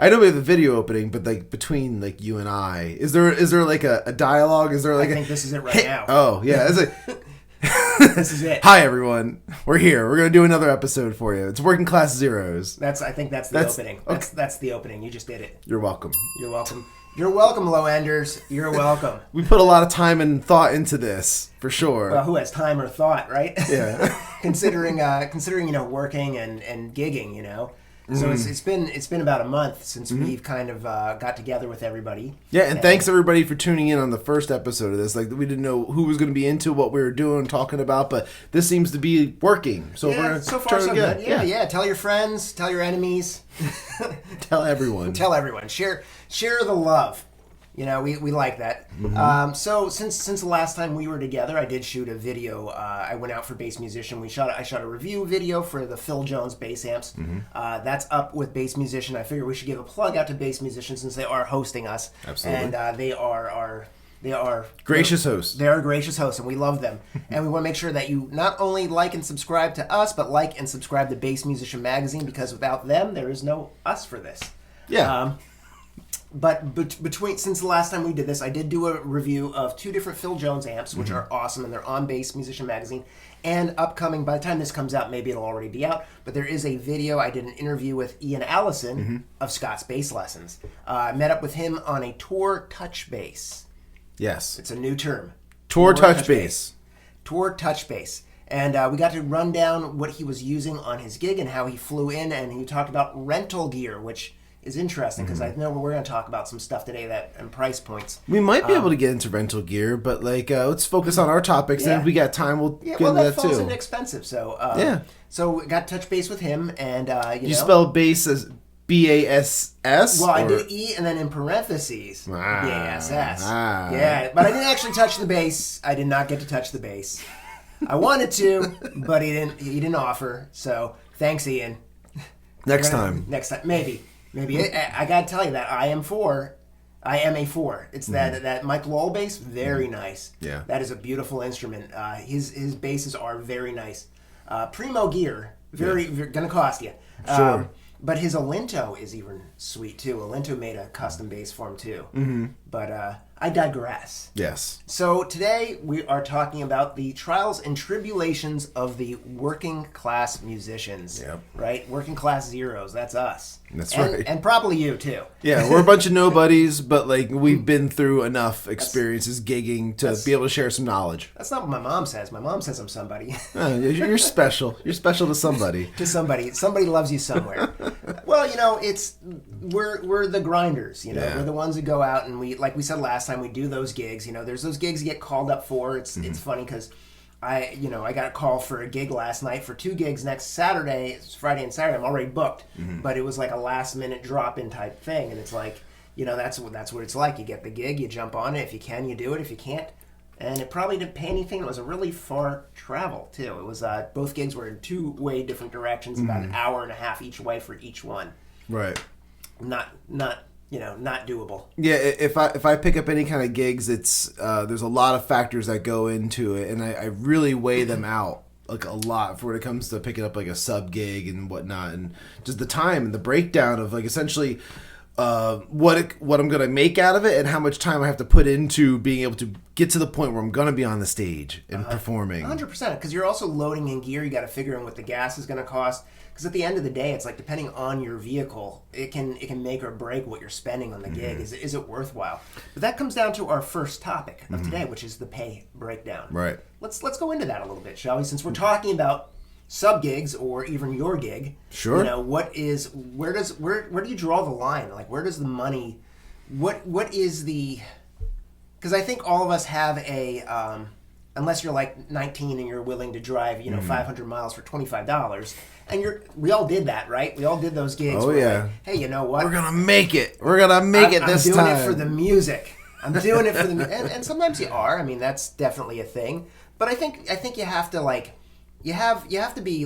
I know we have the video opening, but like between like you and I, is there like a dialogue? Is there like I think this is it right now. Oh yeah, it's like this is it. Hi everyone, we're here. We're gonna do another episode for you. It's Working Class Zeros. I think that's the opening. Okay. That's the opening. You just did it. You're welcome. You're welcome. You're welcome, low enders. You're welcome. We put a lot of time and thought into this for sure. Well, who has time or thought, right? Yeah. considering working and gigging, So it's been about a month since we've kind of got together with everybody. Yeah, and thanks everybody for tuning in on the first episode of this. Like, we didn't know who was going to be into what we were doing, talking about, but this seems to be working. So we're so far so good. Yeah. Tell your friends, tell your enemies, tell everyone. Tell everyone. Share the love. We like that. So since the last time we were together, I did shoot a video. I went out for Bass Musician. I shot a review video for the Phil Jones bass amps. That's up with Bass Musician. I figure we should give a plug out to Bass Musician since they are hosting us. Absolutely. And they are gracious hosts. They are gracious hosts, and we love them. And we want to make sure that you not only like and subscribe to us, but like and subscribe to Bass Musician Magazine, because without them, there is no us for this. Yeah. But since the last time we did this, I did do a review of 2 different Phil Jones amps, which are awesome, and they're on Bass Musician Magazine. And upcoming, by the time this comes out, maybe it'll already be out, but there is a video. I did an interview with Ian Allison of Scott's Bass Lessons. I met up with him on a Tour Touch Bass. Yes. It's a new term. Tour Touch Bass. Tour Touch Bass. And we got to run down what he was using on his gig and how he flew in, and he talked about rental gear, which is interesting because I know we're going to talk about some stuff today and price points. We might be able to get into rental gear, but let's focus on our topics. And if we got time, we'll get into that too. Falls into expensive. So So we got to touch base with him, and you spell bass as B-A-S-S? Well, I did E and then in parentheses B-A-S-S. Yeah, but I didn't actually touch the bass. I did not get to touch the bass. I wanted to, but he didn't offer. So thanks, Ian. Next time, maybe. I gotta tell you that I am a 4. It's that Mike Lowell bass, very nice. Yeah, that is a beautiful instrument. His basses are very nice. Primo gear, very gonna cost you. Sure. But his Alento is even sweet too. Alento made a custom bass for him too. But I digress. Yes. So today we are talking about the trials and tribulations of the working class musicians. Yep. Right? Working class zeros. That's us. That's right. And probably you too. Yeah, we're a bunch of nobodies, but we've been through enough experiences gigging to be able to share some knowledge. That's not what my mom says. My mom says I'm somebody. You're special. You're special to somebody. To somebody. Somebody loves you somewhere. Well, we're the grinders. We're the ones who go out and we, like we said last time, we do those gigs. There's those gigs you get called up for. It's funny because I got a call for a gig last night for 2 gigs next Saturday. It's Friday and Saturday. I'm already booked, but it was like a last minute drop in type thing, and it's like, that's what it's like. You get the gig, you jump on it. If you can, you do it. If you can't, and it probably didn't pay anything. It was a really far travel too. It was both gigs were in 2 different directions, about an hour and a half each way for each one. Right. Not doable. Yeah, if I pick up any kind of gigs, it's there's a lot of factors that go into it, and I really weigh them out a lot for when it comes to picking up a sub gig and whatnot, and just the time and the breakdown of essentially what I'm gonna make out of it and how much time I have to put into being able to get to the point where I'm gonna be on the stage and performing. 100%, because you're also loading in gear. You got to figure in what the gas is gonna cost. Because at the end of the day, it's like depending on your vehicle, it can make or break what you're spending on the gig. Is it worthwhile? But that comes down to our first topic of today, which is the pay breakdown. Right. Let's go into that a little bit, shall we? Since we're talking about sub gigs or even your gig. Sure. Where do you draw the line? Where does the money? What is the? Because I think all of us have a. Unless you're 19 and you're willing to drive 500 miles for $25. And we all did that, right? We all did those gigs. Oh, yeah. Hey, you know what? We're going to make it. We're going to make it this time. I'm doing it for the music. I'm doing it for the music. And sometimes you are. I mean, that's definitely a thing. But I think you have to, you have to be,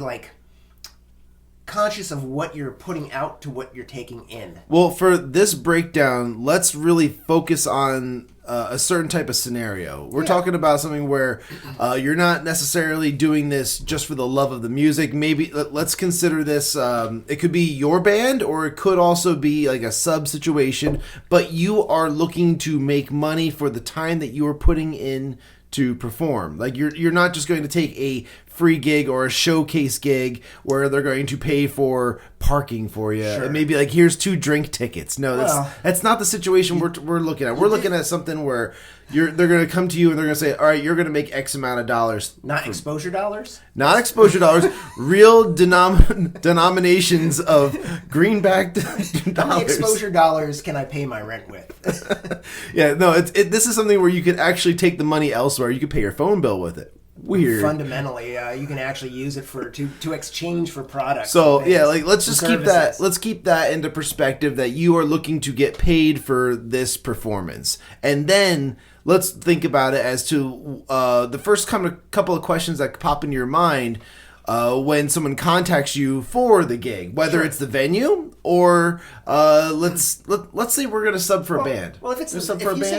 conscious of what you're putting out to what you're taking in. Well, for this breakdown, let's really focus on a certain type of scenario. We're talking about something where you're not necessarily doing this just for the love of the music. Maybe let's consider this, it could be your band, or it could also be like a sub situation, but you are looking to make money for the time that you are putting in to perform. Like you're not just going to take a free gig or a showcase gig where they're going to pay for parking for you. Sure. And maybe like, here's 2 drink tickets. No, that's not the situation we're looking at. We're looking at something where they're going to come to you and they're going to say, all right, you're going to make X amount of dollars. Not exposure dollars? Not exposure dollars. Real denominations of greenback dollars. How many exposure dollars can I pay my rent with? Yeah, no, this is something where you could actually take the money elsewhere. You could pay your phone bill with it. Weird. Fundamentally, you can actually use it to exchange for products. So yeah, like let's just keep that. Let's keep that into perspective that you are looking to get paid for this performance, and then let's think about it as to the first couple of questions that pop into your mind when someone contacts you for the gig, whether it's the venue or let's say we're going to sub for a band. Well, if say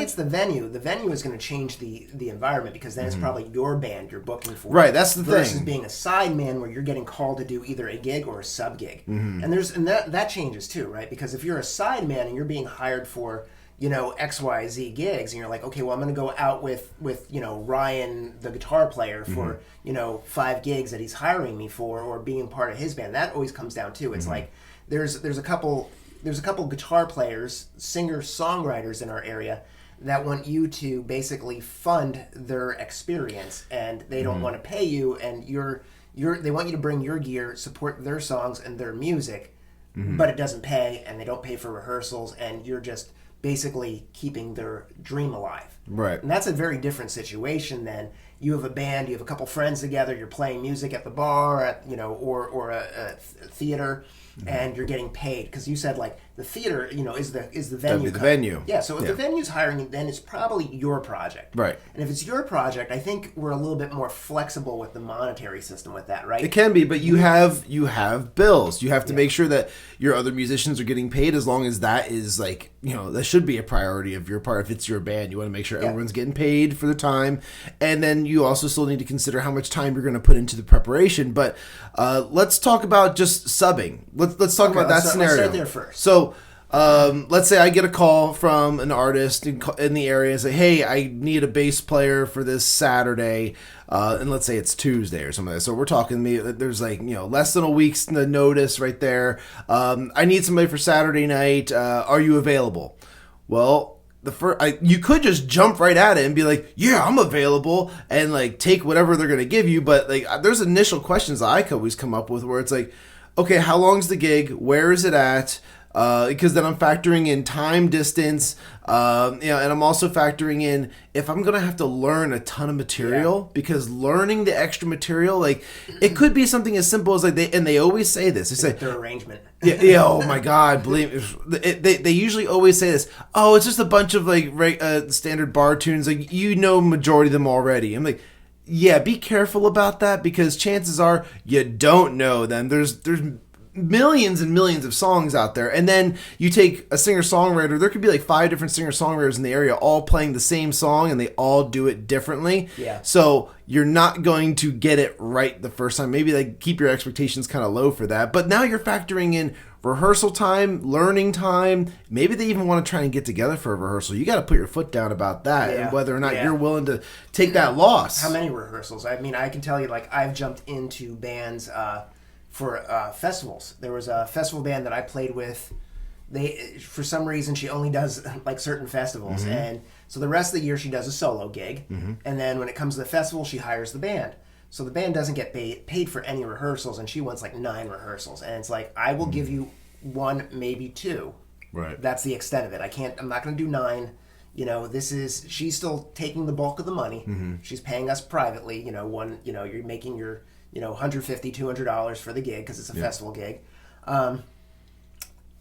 it's the venue is going to change the environment, because then it's probably your band you're booking for. Right, that's the versus thing. Being a side man where you're getting called to do either a gig or a sub gig, and that changes too, right? Because if you're a side man and you're being hired for XYZ gigs, and you're like, okay, well, I'm going to go out with Ryan, the guitar player, for 5 gigs that he's hiring me for, or being part of his band. That always comes down to it's like there's a couple guitar players, singer songwriters in our area that want you to basically fund their experience, and they don't want to pay you, and they want you to bring your gear, support their songs and their music, but it doesn't pay, and they don't pay for rehearsals, and you're just basically keeping their dream alive. Right. And that's a very different situation than you have a band, you have a couple friends together, you're playing music at the bar, or a theater, and you're getting paid, because you said like the theater, is the venue. That'd be the venue. Yeah. So if the venue's hiring you, then it's probably your project. Right. And if it's your project, I think we're a little bit more flexible with the monetary system with that, right? It can be, but you have bills. You have to make sure that your other musicians are getting paid, as long as that is like, that should be a priority of your part. If it's your band, you want to make sure everyone's getting paid for their time. And then you also still need to consider how much time you're going to put into the preparation. But let's talk about just subbing. Let's talk about that scenario. Let's start there first. So let's say I get a call from an artist in the area and say, hey, I need a bass player for this Saturday. And let's say it's Tuesday or something like that. So we're talking, there's like, less than a week's notice right there. I need somebody for Saturday night. Are you available? Well, you could just jump right at it and be like, yeah, I'm available, and like take whatever they're going to give you. But like, there's initial questions that I could always come up with where it's like, okay, how long's the gig? Where is it at? Because then I'm factoring in time, distance, and I'm also factoring in if I'm gonna have to learn a ton of material, because learning the extra material, like it could be something as simple as like they always say this. They say their arrangement. Yeah. Oh my God, believe they usually always say this. Oh, it's just a bunch of like standard bar tunes. Like majority of them already. I'm like, yeah, be careful about that, because chances are you don't know them. There's millions and millions of songs out there, and then you take a singer-songwriter, there could be like 5 different singer-songwriters in the area all playing the same song, and they all do it differently. Yeah. So you're not going to get it right the first time. Maybe like keep your expectations kind of low for that. But now you're factoring in rehearsal time, learning time. Maybe they even want to try and get together for a rehearsal. You got to put your foot down about that, and whether or not you're willing to take that loss. How many rehearsals? I mean, I can tell you, like, I've jumped into bands for festivals. There was a festival band that I played with. For some reason, she only does like certain festivals, and so the rest of the year she does a solo gig, and then when it comes to the festival, she hires the band. So the band doesn't get paid for any rehearsals, and she wants like 9 rehearsals, and it's like, I will give you 1, maybe 2. Right. That's the extent of it. I'm not going to do 9. She's still taking the bulk of the money. She's paying us privately. You're making your $150, $200 for the gig because it's a festival gig.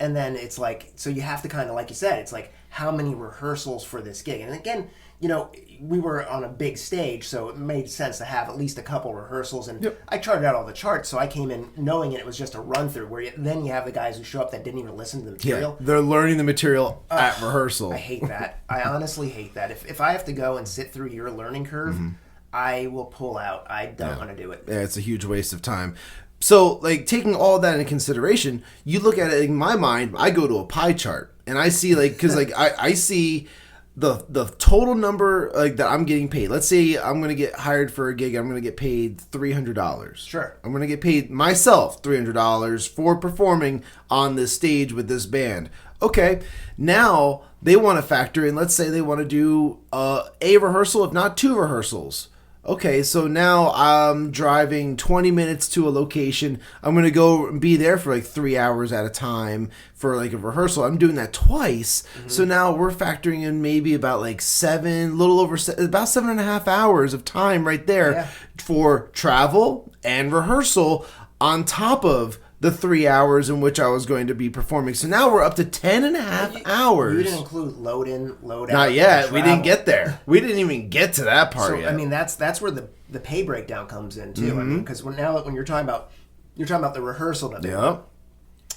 And then it's like, so you have to kind of, like you said, it's like, how many rehearsals for this gig? And again, we were on a big stage, so it made sense to have at least a couple rehearsals. And I charted out all the charts, so I came in knowing it was just a run through. Where then you have the guys who show up that didn't even listen to the material. Yeah, they're learning the material at rehearsal. I hate that. I honestly hate that. If I have to go and sit through your learning curve, I will pull out. I don't want to do it. Yeah, it's a huge waste of time. So, like, taking all that into consideration, you look at it in my mind, I go to a pie chart, and I see, like, because, like, I see the total number, like, that I'm getting paid. Let's say I'm going to get hired for a gig, I'm going to get paid $300. Sure. I'm going to get paid myself $300 for performing on this stage with this band. Okay, now they want to factor in, let's say they want to do a rehearsal, if not 2 rehearsals. Okay, so now I'm driving 20 minutes to a location. I'm going to go and be there for like 3 hours at a time for like a rehearsal. I'm doing that twice. So now we're factoring in maybe about like about 7.5 hours of time right there for travel and rehearsal on top of the 3 hours in which I was going to be performing. So now we're up to 10.5 hours. You didn't include load in, load out. Not yet. We didn't get there. We didn't even get to that part yet. I mean, that's where the pay breakdown comes in too. I mean, because when you're talking about the rehearsal. Yep.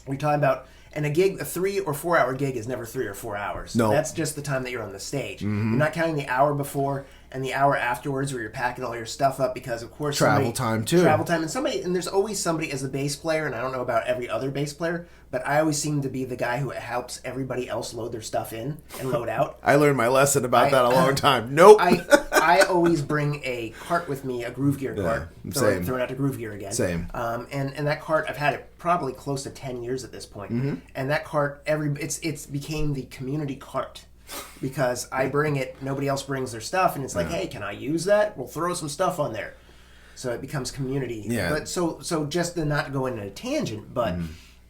You're talking about, and a 3 or 4 hour gig is never 3 or 4 hours. No. That's just the time that you're on the stage. You're not counting the hour before and the hour afterwards where you're packing all your stuff up because, of course, travel time too. Travel time. And there's always somebody as a bass player, and I don't know about every other bass player, but I always seem to be the guy who helps everybody else load their stuff in and load out. I learned my lesson about that a long time. Nope. I always bring a cart with me, a Groove Gear cart. Same. Throwing out to Groove Gear again. Same. And that cart, I've had it probably close to 10 years at this point. And that cart, it's became the community cart. Because I bring it, nobody else brings their stuff, and it's like, hey, can I use that? We'll throw some stuff on there. So it becomes community. Yeah. But so just to not go into a tangent, but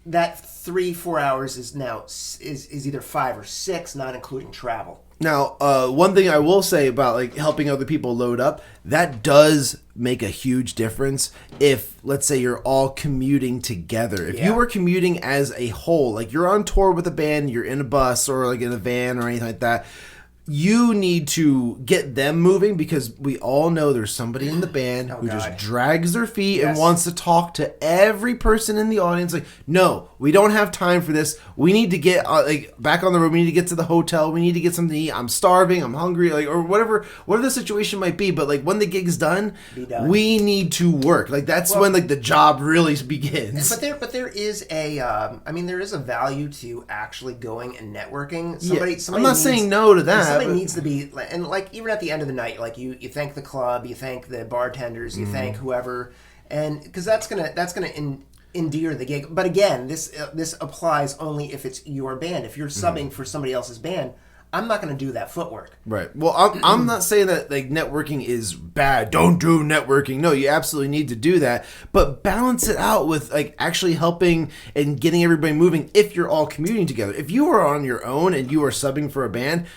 that 3-4 hours is now is either 5 or 6, not including travel. Now, one thing I will say about like helping other people load up, that does make a huge difference if, let's say, you're all commuting together. If you were commuting as a whole, like you're on tour with a band, you're in a bus or like in a van or anything like that, you need to get them moving because we all know there's somebody in the band who just drags their feet and wants to talk to every person in the audience. Like, no, we don't have time for this. We need to get back on the road. We need to get to the hotel. We need to get something to eat. I'm starving. I'm hungry. Like, or whatever the situation might be. But like when the gig's done, we need to work. Like that's when like the job really begins. But there is there is a value to actually going and networking. Somebody I'm not saying no to that. Somebody needs to be, and like even at the end of the night, like you thank the club, you thank the bartenders, you thank whoever, and because that's gonna endear the gig. But again, this applies only if it's your band. If you're subbing for somebody else's band, I'm not going to do that footwork. Right. Well, I'm not saying that like networking is bad. Don't do networking. No, you absolutely need to do that. But balance it out with like actually helping and getting everybody moving if you're all commuting together. If you are on your own and you are subbing for a band,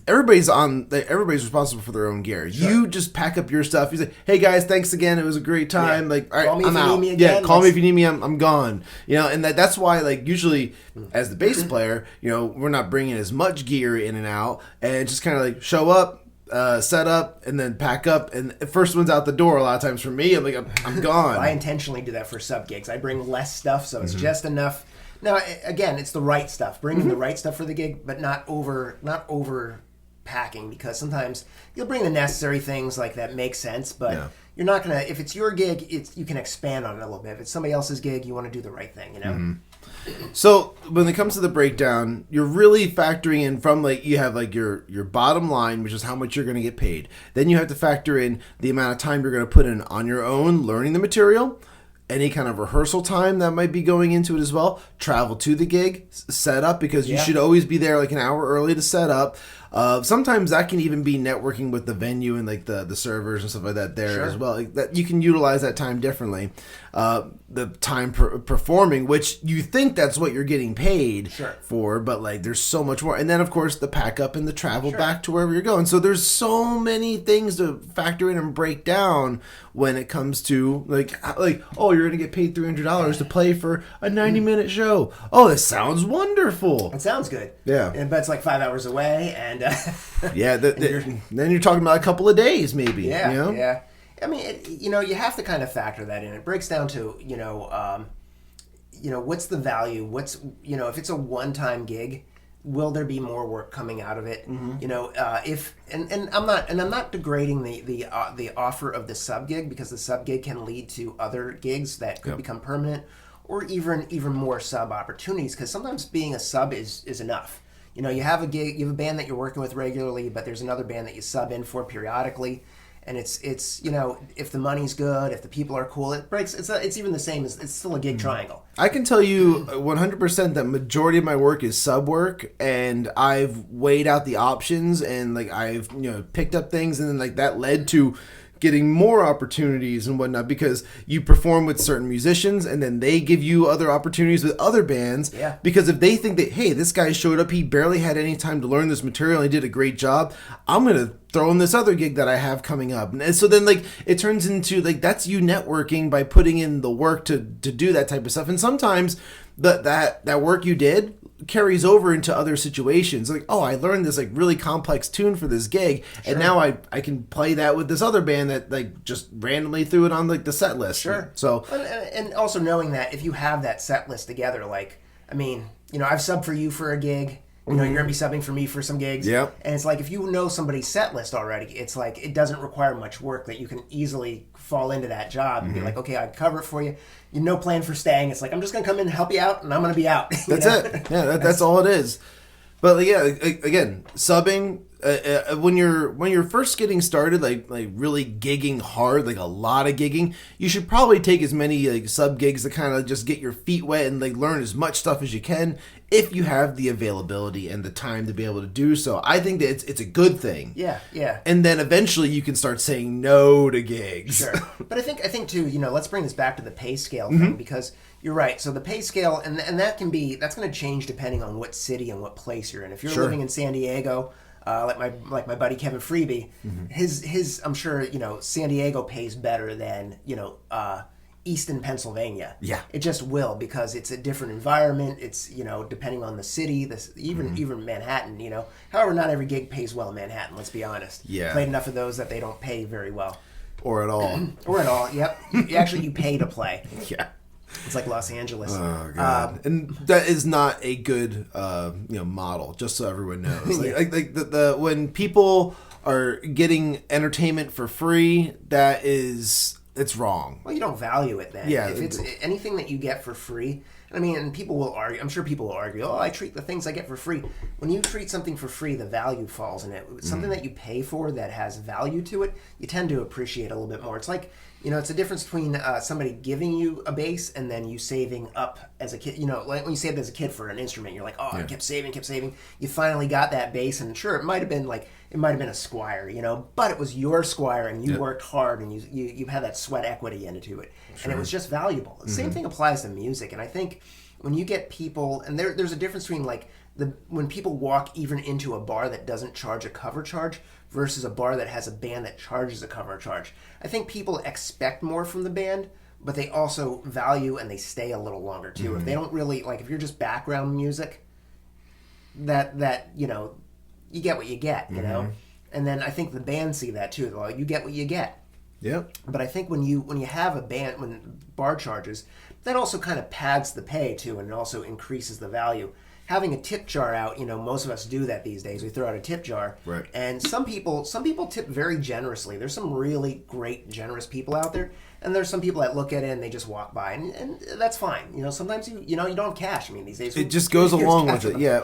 everybody's responsible for their own gear. Sure. You just pack up your stuff. You say, "Hey guys, thanks again. It was a great time." Like, all right, call me I'm if you out. need me again. Yeah, call me if you need me. I'm gone. You know, and that's why like usually as the bass player, you know, we're not bringing as much gear in and out, and just kind of like show up, set up, and then pack up. And the first one's out the door. A lot of times for me, I'm like, I'm gone. I intentionally do that for sub gigs. I bring less stuff, so it's just enough. Now, again, it's the right stuff. Bringing the right stuff for the gig, but not over packing, because sometimes you'll bring the necessary things like that make sense, but you're not gonna. If it's your gig, you can expand on it a little bit. If it's somebody else's gig, you want to do the right thing, you know. So when it comes to the breakdown, you're really factoring in from like you have like your bottom line, which is how much you're going to get paid. Then you have to factor in the amount of time you're going to put in on your own learning the material. Any kind of rehearsal time that might be going into it as well. Travel to the gig, set up, because you should always be there like an hour early to set up. Sometimes that can even be networking with the venue and like the servers and stuff like that there as well. Like that you can utilize that time differently. The time performing, which you think that's what you're getting paid for, but like there's so much more. And then of course the pack up and the travel back to wherever you're going. So there's so many things to factor in and break down when it comes to like oh, you're gonna get paid $300 to play for a 90-minute show. Oh, this sounds wonderful. It sounds good. Yeah, but it's like 5 hours away, and yeah. Then you're talking about a couple of days, maybe. Yeah, you know? Yeah. I mean, you have to kind of factor that in. It breaks down to what's the value? What's if it's a one-time gig, will there be more work coming out of it? If I'm not degrading the offer of the sub gig, because the sub gig can lead to other gigs that could become permanent, or even more sub opportunities. Because sometimes being a sub is enough. You have a gig, you have a band that you're working with regularly, but there's another band that you sub in for periodically. And it's if the money's good, if the people are cool, it breaks. It's even the same as it's still a gig triangle. I can tell you 100% that majority of my work is sub work, and I've weighed out the options, and like I've picked up things, and then like that led to getting more opportunities and whatnot, because you perform with certain musicians and then they give you other opportunities with other bands. Yeah. Because if they think that, hey, this guy showed up, he barely had any time to learn this material and he did a great job, I'm going to throw in this other gig that I have coming up. And so then like it turns into like that's you networking by putting in the work to do that type of stuff. And sometimes that work you did carries over into other situations. Like, oh, I learned this like really complex tune for this gig, and now I can play that with this other band that like just randomly threw it on like the set list. Sure. So and also knowing that if you have that set list together, like I mean, I've subbed for you for a gig. You're gonna be subbing for me for some gigs. Yep. And it's like if you know somebody's set list already, it's like it doesn't require much work, that you can easily fall into that job and be like, okay, I cover it for you. You no plan for staying. It's like I'm just gonna come in and help you out, and I'm gonna be out. That's it. Yeah, that's all it is. But yeah, again, subbing when you're first getting started, like really gigging hard, like a lot of gigging, you should probably take as many like sub gigs to kind of just get your feet wet and like learn as much stuff as you can, if you have the availability and the time to be able to do so. I think that it's a good thing. Yeah. And then eventually you can start saying no to gigs. Sure. But I think too, let's bring this back to the pay scale thing, because you're right. So the pay scale, and that's going to change depending on what city and what place you're in. If you're living in San Diego, like my buddy Kevin Freeby, his I'm sure San Diego pays better than Easton, Pennsylvania. Yeah, it just will, because it's a different environment. It's depending on the city, even Manhattan. However, not every gig pays well in Manhattan. Let's be honest. Yeah, played enough of those that they don't pay very well, or at all. Or at all. Yep. You pay to play. Yeah. It's like Los Angeles. Oh God! And that is not a good, model. Just so everyone knows, like the when people are getting entertainment for free, it's wrong. Well, you don't value it then. Yeah. If it's anything that you get for free, I mean, and people will argue. I'm sure people will argue. Oh, I treat the things I get for free. When you treat something for free, the value falls in it. Something that you pay for that has value to it, you tend to appreciate a little bit more. It's like, it's a difference between somebody giving you a bass and then you saving up as a kid. Like when you saved as a kid for an instrument, you're like, oh, I kept saving. You finally got that bass, and sure, it might have been a Squier, but it was your Squier, and you worked hard, and you had that sweat equity into it, and it was just valuable. The same thing applies to music, and I think when you get people, and there's a difference between when people walk even into a bar that doesn't charge a cover charge versus a bar that has a band that charges a cover charge. I think people expect more from the band, but they also value and they stay a little longer too. If they don't really if you're just background music, that you get what you get, and then I think the band see that too. They're like, you get what you get. Yep. But I think when you have a band, when bar charges, that also kind of pads the pay too, and it also increases the value. Having a tip jar out, most of us do that these days. We throw out a tip jar, right? And some people tip very generously. There's some really great, generous people out there, and there's some people that look at it and they just walk by, and that's fine. Sometimes you don't have cash. I mean, these days it just goes along with it. Yeah,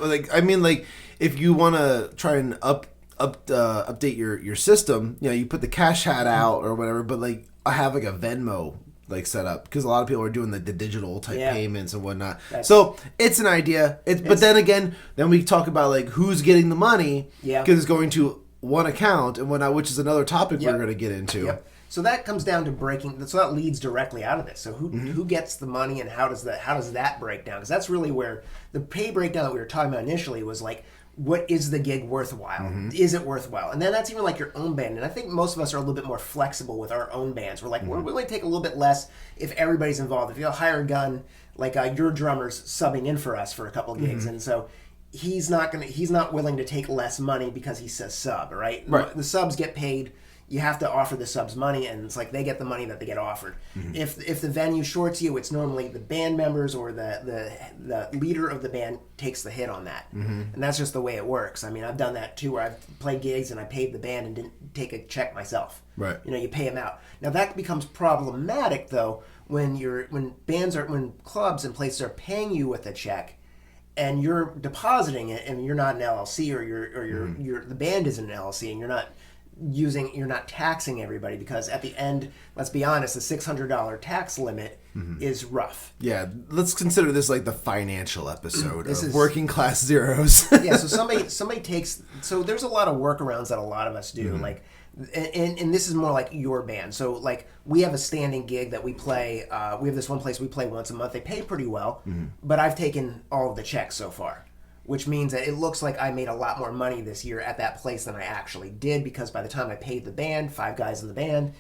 if you want to try and update your system, you put the cash hat out or whatever. But I have a Venmo like set up because a lot of people are doing the digital type Yeah. payments and whatnot. So it's an idea. But then again, then we talk about like who's getting the money Yeah. because it's going to one account and whatnot, which is another topic we're going to get into. Yep. So that comes down to breaking. So that leads directly out of this. So who gets the money and how does that break down? Because that's really where the pay breakdown that we were talking about initially was like, what is the gig worthwhile? Is it worthwhile? And then that's even like your own band. And I think most of us are a little bit more flexible with our own bands. We're like, we're willing to take a little bit less if everybody's involved. If you hire a gun, like your drummer's subbing in for us for a couple of gigs, and so he's not willing to take less money because he says sub, right? The subs get paid. You have to offer the subs money, and it's like they get the money that they get offered. If the venue shorts you, it's normally the band members or the leader of the band takes the hit on that, and that's just the way it works. I mean, I've done that too, where I've played gigs and I paid the band and didn't take a check myself. Right. You know, you pay them out. Now that becomes problematic though when clubs and places are paying you with a check, and you're depositing it, and you're not an LLC, or the band isn't an LLC, and you're not taxing everybody, because at the end, let's be honest, the $600 tax limit is rough. Yeah, let's consider this like the financial episode of Working Class Zeros. Yeah, so somebody takes. So there's a lot of workarounds that a lot of us do, like, and this is more like your band. So like we have a standing gig that we play. We have this one place we play once a month. They pay pretty well, but I've taken all of the checks so far, which means that it looks like I made a lot more money this year at that place than I actually did, because by the time I paid the band, 5 guys in the band,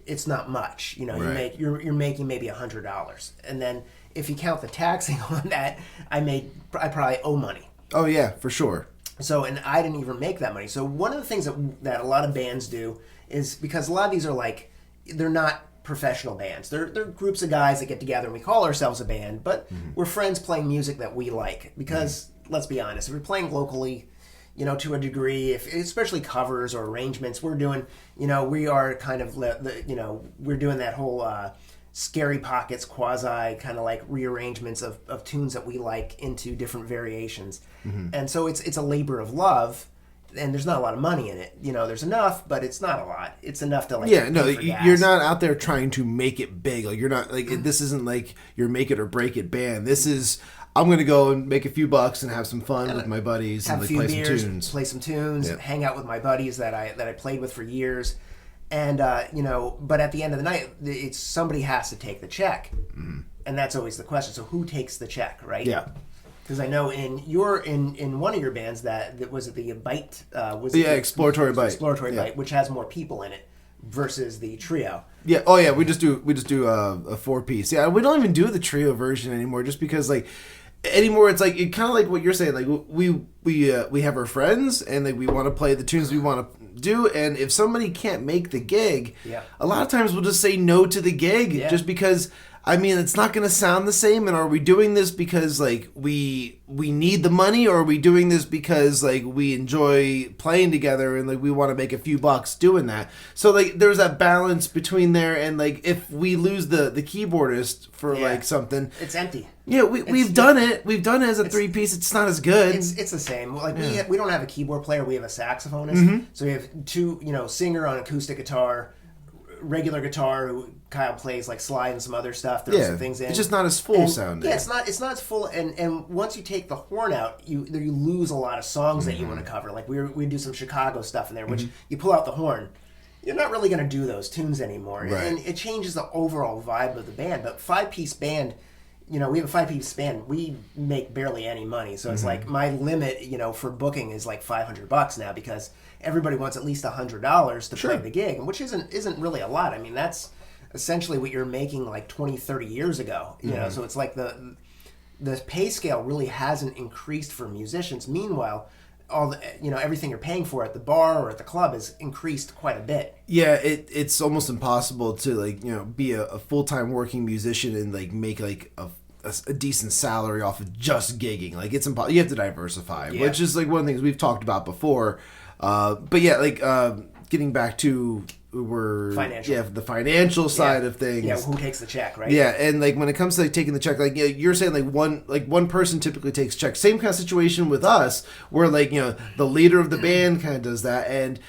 it's not much. You know, you're making maybe $100, and then if you count the taxing on that, I probably owe money. Oh yeah, for sure. So, and I didn't even make that money. So one of the things that a lot of bands do is, because a lot of these are like, they're not professional bands. They're groups of guys that get together and we call ourselves a band, but we're friends playing music that we like, because let's be honest, if you're playing locally, you know, to a degree, especially covers or arrangements, we're doing, you know, we are kind of, we're doing that whole Scary Pockets quasi kind of like rearrangements of tunes that we like into different variations. And so it's a labor of love, and there's not a lot of money in it. You know, there's enough, but it's not a lot. It's enough to like, yeah, no, you're not out there trying to make it big. Like, you're not like, this isn't like your make it or break it band. This is, I'm going to go and make a few bucks and have some fun with my buddies and like play some tunes, hang out with my buddies that I played with for years. And, you know, but at the end of the night, it's somebody has to take the check. And that's always the question. So who takes the check, right? Yeah. Because I know in one of your bands that was it the Bite? Exploratory Bite. Exploratory Bite, which has more people in it versus the trio. Yeah. Oh yeah. We just do a 4-piece. Yeah. We don't even do the trio version anymore, just because like anymore it's like it kind of like what you're saying. Like we have our friends and like we want to play the tunes we want to do, and if somebody can't make the gig, a lot of times we'll just say no to the gig just because. I mean, it's not going to sound the same. And are we doing this because like we need the money, or are we doing this because like we enjoy playing together and like we want to make a few bucks doing that? So like there's that balance between there, and like if we lose the keyboardist for like something, it's empty. Yeah, we've done it. We've done it as a 3-piece. It's not as good. It's the same. Like we don't have a keyboard player. We have a saxophonist. So we have two, singer on acoustic guitar, regular guitar who Kyle plays like slide and some other stuff, throw some things in. It's just not as full sounding. Yeah, it's not as full, and once you take the horn out, you lose a lot of songs that you want to cover. Like we do some Chicago stuff in there, which you pull out the horn, you're not really going to do those tunes anymore. Right. And it changes the overall vibe of the band. But 5-piece band, we have a 5-piece band, we make barely any money. So it's like my limit, for booking is like $500 now, because everybody wants at least $100 to play the gig, which isn't really a lot. I mean, that's essentially what you're making like 20, 30 years ago. So it's like the pay scale really hasn't increased for musicians. Meanwhile, all everything you're paying for at the bar or at the club has increased quite a bit. Yeah, it's almost impossible to be a full-time working musician and like make like a decent salary off of just gigging. Like it's impossible. You have to diversify, which is like one of the things we've talked about before. But yeah, like getting back to the financial side of things. Yeah, who takes the check, right? Yeah, and like when it comes to like taking the check, like you're saying, like one person typically takes checks. Same kind of situation with us, where like the leader of the band kind of does that, and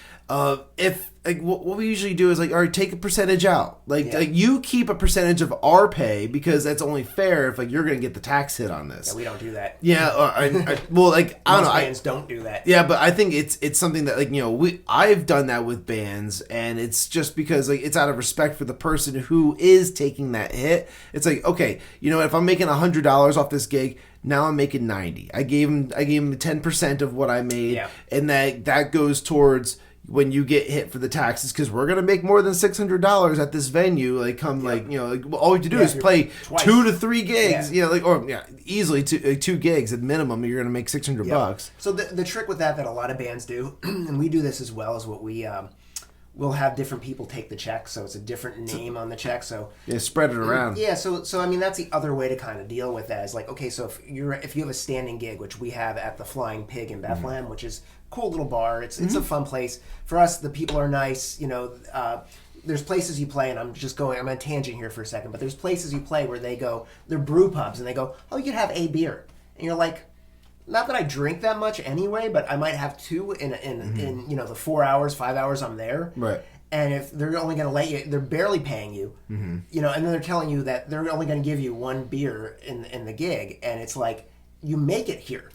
if like what we usually do is like, all right, take a percentage out. Like you keep a percentage of our pay because that's only fair if like you're gonna get the tax hit on this. Yeah, we don't do that. Yeah, well, like I don't know. Bands don't do that. Yeah, but I think it's something that like I've done that with bands, and it's just because like it's out of respect for the person who is taking that hit. It's like, okay, if I'm making $100 off this gig. Now I'm making 90. I gave him 10% of what I made, and that goes towards when you get hit for the taxes because we're gonna make more than $600 at this venue. Like all we have to do is play twice. 2 to 3 gigs. Easily two gigs at minimum. You're gonna make $600. So the trick with that a lot of bands do, and we do this as well, is what we. We'll have different people take the check, so it's a different name on the check. So spread it around. Yeah, so I mean that's the other way to kind of deal with that. Is like, okay, so if you have a standing gig, which we have at the Flying Pig in Bethlehem, which is a cool little bar. It's a fun place for us. The people are nice. There's places you play, and I'm on a tangent here for a second, but there's places you play where they're brew pubs, and they go, oh, you could have a beer, and you're like. Not that I drink that much anyway, but I might have 2 in the 4 hours, 5 hours I'm there. Right. And if they're only going to let you, they're barely paying you, and then they're telling you that they're only going to give you 1 beer in the gig, and it's like you make it here,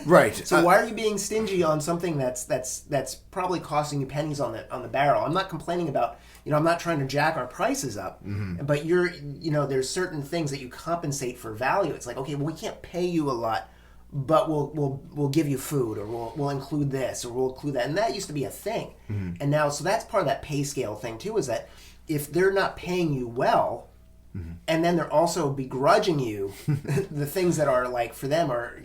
right? So why are you being stingy on something that's probably costing you pennies on the barrel? I'm not complaining about. I'm not trying to jack our prices up, but there's certain things that you compensate for value. It's like, okay, well, we can't pay you a lot. But we'll give you food, or we'll include this, or we'll include that, and that used to be a thing, and now so that's part of that pay scale thing too. Is that if they're not paying you well, and then they're also begrudging you the things that are like for them are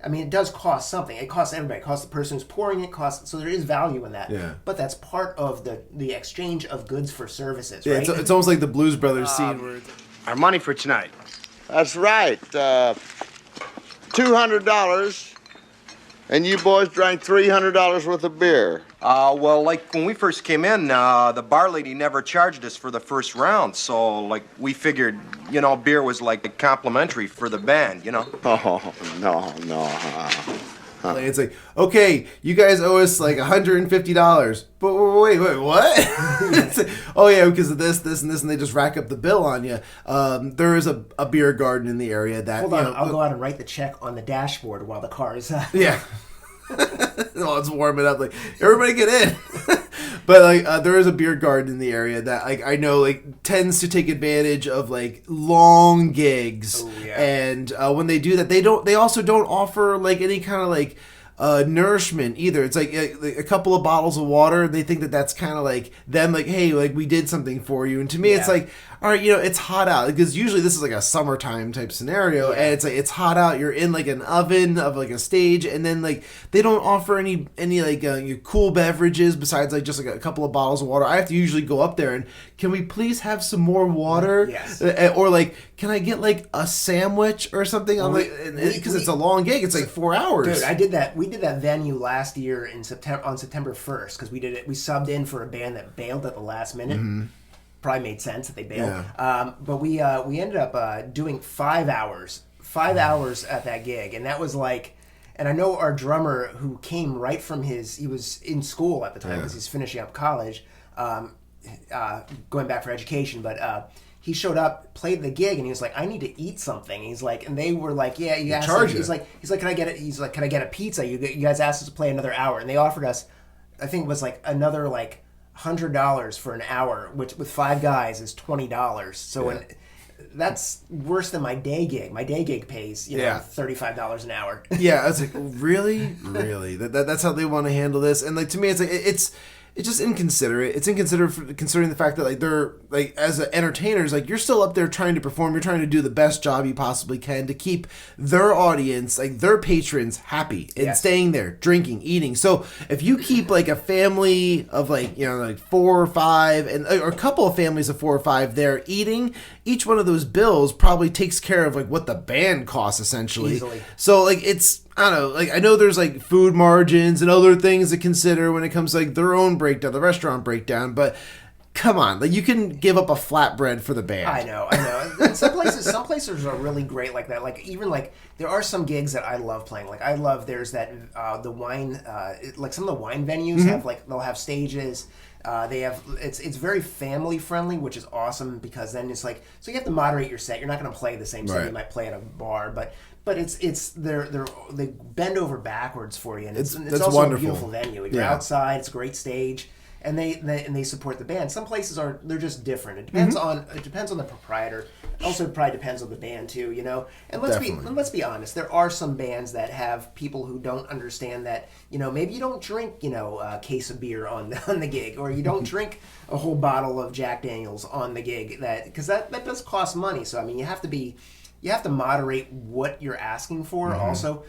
I mean it does cost something. It costs everybody. It costs the person who's pouring it. So there is value in that. Yeah. But that's part of the exchange of goods for services. Yeah, right? it's almost like the Blues Brothers scene where our money for tonight. That's right. $200, and you boys drank $300 worth of beer. Well, like when we first came in, the bar lady never charged us for the first round, so like we figured, beer was like complimentary for the band, Oh, no. It's like, okay, you guys owe us like $150, but wait, what? Like, oh yeah, because of this, and this, and they just rack up the bill on you. There is a beer garden in the area that. Hold on, I'll go out and write the check on the dashboard while the car is. Yeah. Let's warm it up. Like everybody get in. But like there is a beer garden in the area that like I know like tends to take advantage of like long gigs. Oh, yeah. And when they do that, they also don't offer like any kind of like nourishment either. It's like a couple of bottles of water. They think that that's kind of like them like, hey, like we did something for you. And to me, it's like, all right, it's hot out because usually this is like a summertime type scenario, and it's like it's hot out. You're in like an oven of like a stage, and then like they don't offer any like cool beverages besides like just like a couple of bottles of water. I have to usually go up there and can we please have some more water? Yes. Or like can I get like a sandwich or something on because it's a long gig. It's like 4 hours. Dude, I did that. We did that venue last year on September 1st because we did it. We subbed in for a band that bailed at the last minute. Mm-hmm. Probably made sense that they bailed. Yeah. But we ended up doing 5 hours. 5 hours at that gig, and that was like. And I know our drummer who came right from he was in school at the time because he's finishing up college, going back for education, but. He showed up, played the gig, and he was like, "I need to eat something." He's like, and they were like, "Yeah, you asked." He's like, "Can I get it?" He's like, "Can I get a pizza?" You guys asked us to play another hour, and they offered us, I think it was like another like $100 for an hour, which with 5 guys is $20. So that's worse than my day gig. My day gig pays $35 an hour. Yeah, I was like, really. That's how they want to handle this, and like to me, it's like it's just inconsiderate. It's inconsiderate considering the fact that like they're like as entertainers, like you're still up there trying to perform. You're trying to do the best job you possibly can to keep their audience, like their patrons, happy and staying there, drinking, eating. So if you keep like a family of like like 4 or 5, or a couple of families of 4 or 5 there eating, each one of those bills probably takes care of like what the band costs essentially. Easily. So like it's. I don't know, like I know there's like food margins and other things to consider when it comes to like their own breakdown, the restaurant breakdown, but come on, like you can give up a flatbread for the band. I know. some places are really great like that. Like even like there are some gigs that I love playing. Like I love there's that the wine like some of the wine venues have like they'll have stages. They have it's very family friendly, which is awesome because then it's like so you have to moderate your set. You're not going to play the same set you might play at a bar, but they bend over backwards for you, and it's also wonderful. A beautiful venue. You're outside. It's a great stage. And they support the band. Some places they're just different. It depends on the proprietor. Also, it probably depends on the band too, you know. And let's be honest. There are some bands that have people who don't understand that. You know, maybe you don't drink a case of beer on the gig, or you don't drink a whole bottle of Jack Daniels on the gig. Because that does cost money. So I mean, you have to moderate what you're asking for. Also,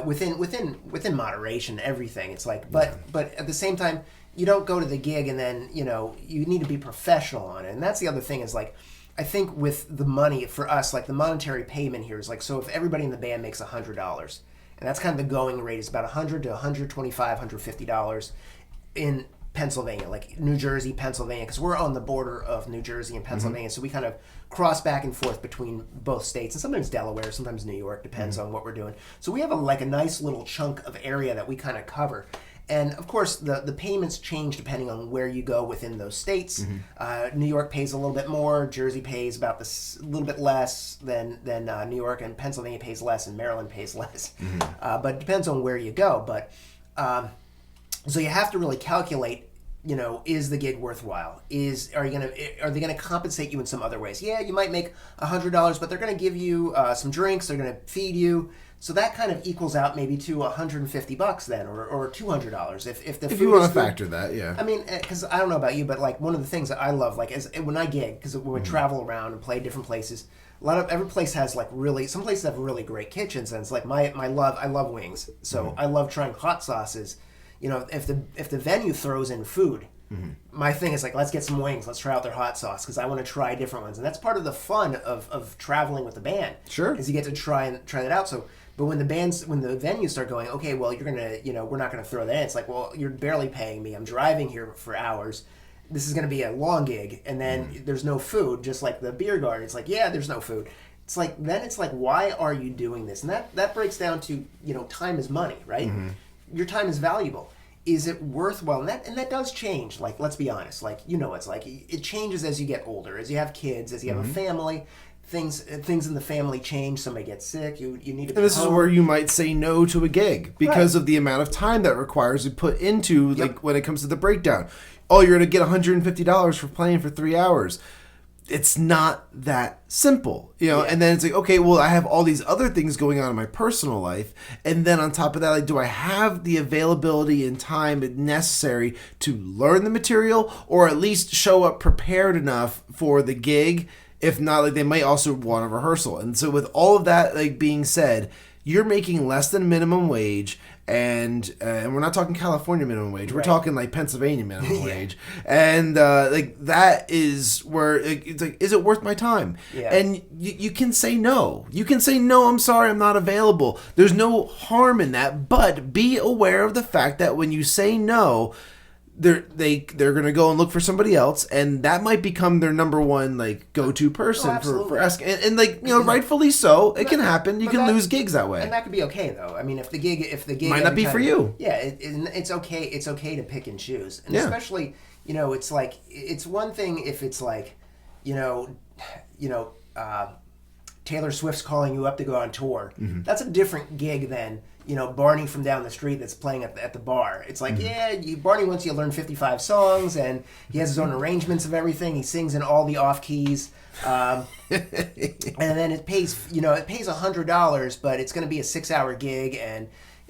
within moderation, everything. It's like, but at the same time. You don't go to the gig and then, you know, you need to be professional on it. And that's the other thing is like, I think with the money for us, like the monetary payment here is like, so if everybody in the band makes $100, and that's kind of the going rate is about $100 to $125, $150 in Pennsylvania, like New Jersey, Pennsylvania, because we're on the border of New Jersey and Pennsylvania. So we kind of cross back and forth between both states and sometimes Delaware, sometimes New York, depends on what we're doing. So we have a nice little chunk of area that we kind of cover. And of course, the payments change depending on where you go within those states. New York pays a little bit more. Jersey pays about a little bit less than New York, and Pennsylvania pays less, and Maryland pays less. But it depends on where you go. But so you have to really calculate. You know, is the gig worthwhile? Are they gonna compensate you in some other ways? Yeah, you might make $100, but they're gonna give you some drinks. They're gonna feed you. So that kind of equals out maybe to $150 then, or $200 if you want to factor that, yeah. I mean, because I don't know about you, but like one of the things that I love, like is when I gig, because when we travel around and play different places, every place has like some places have really great kitchens, and it's like I love wings, so I love trying hot sauces. You know, if the venue throws in food. My thing is like, let's get some wings. Let's try out their hot sauce because I want to try different ones, and that's part of the fun of traveling with the band. Sure, is you get to try that out. So. But when the venues start going, okay, well, you're going to, we're not going to throw that in. It's like, well, you're barely paying me. I'm driving here for hours. This is going to be a long gig. And then there's no food, just like the beer garden. It's like, yeah, there's no food. It's like, why are you doing this? And that breaks down to, time is money, right? Your time is valuable. Is it worthwhile? And that does change. Like, let's be honest. Like, it's like, it changes as you get older, as you have kids, as you have a family. Things in the family change. Somebody gets sick. You need to. And this is where you might say no to a gig because of the amount of time that requires to put into like when it comes to the breakdown. Oh, you're going to get $150 for playing for 3 hours. It's not that simple, And then it's like, okay, well, I have all these other things going on in my personal life, and then on top of that, like, do I have the availability and time necessary to learn the material, or at least show up prepared enough for the gig? If not, like they might also want a rehearsal. And so with all of that like being said, you're making less than minimum wage, and we're not talking California minimum wage. We're talking like Pennsylvania minimum wage. And like that is where it's like, is it worth my time? Yeah. And you can say no. You can say no, I'm sorry, I'm not available. There's no harm in that, but be aware of the fact that when you say no, they're gonna go and look for somebody else, and that might become their number one like go-to person for asking, and like rightfully so. It can happen. You can lose gigs that way, and that could be okay though. I mean, if the gig might not be for you, it's okay. It's okay to pick and choose, and especially it's like it's one thing if it's like Taylor Swift's calling you up to go on tour. That's a different gig than Barney from down the street that's playing at the bar. It's like, Barney wants you to learn 55 songs, and he has his own arrangements of everything. He sings in all the off keys, and then it pays $100, but it's going to be a 6-hour gig, and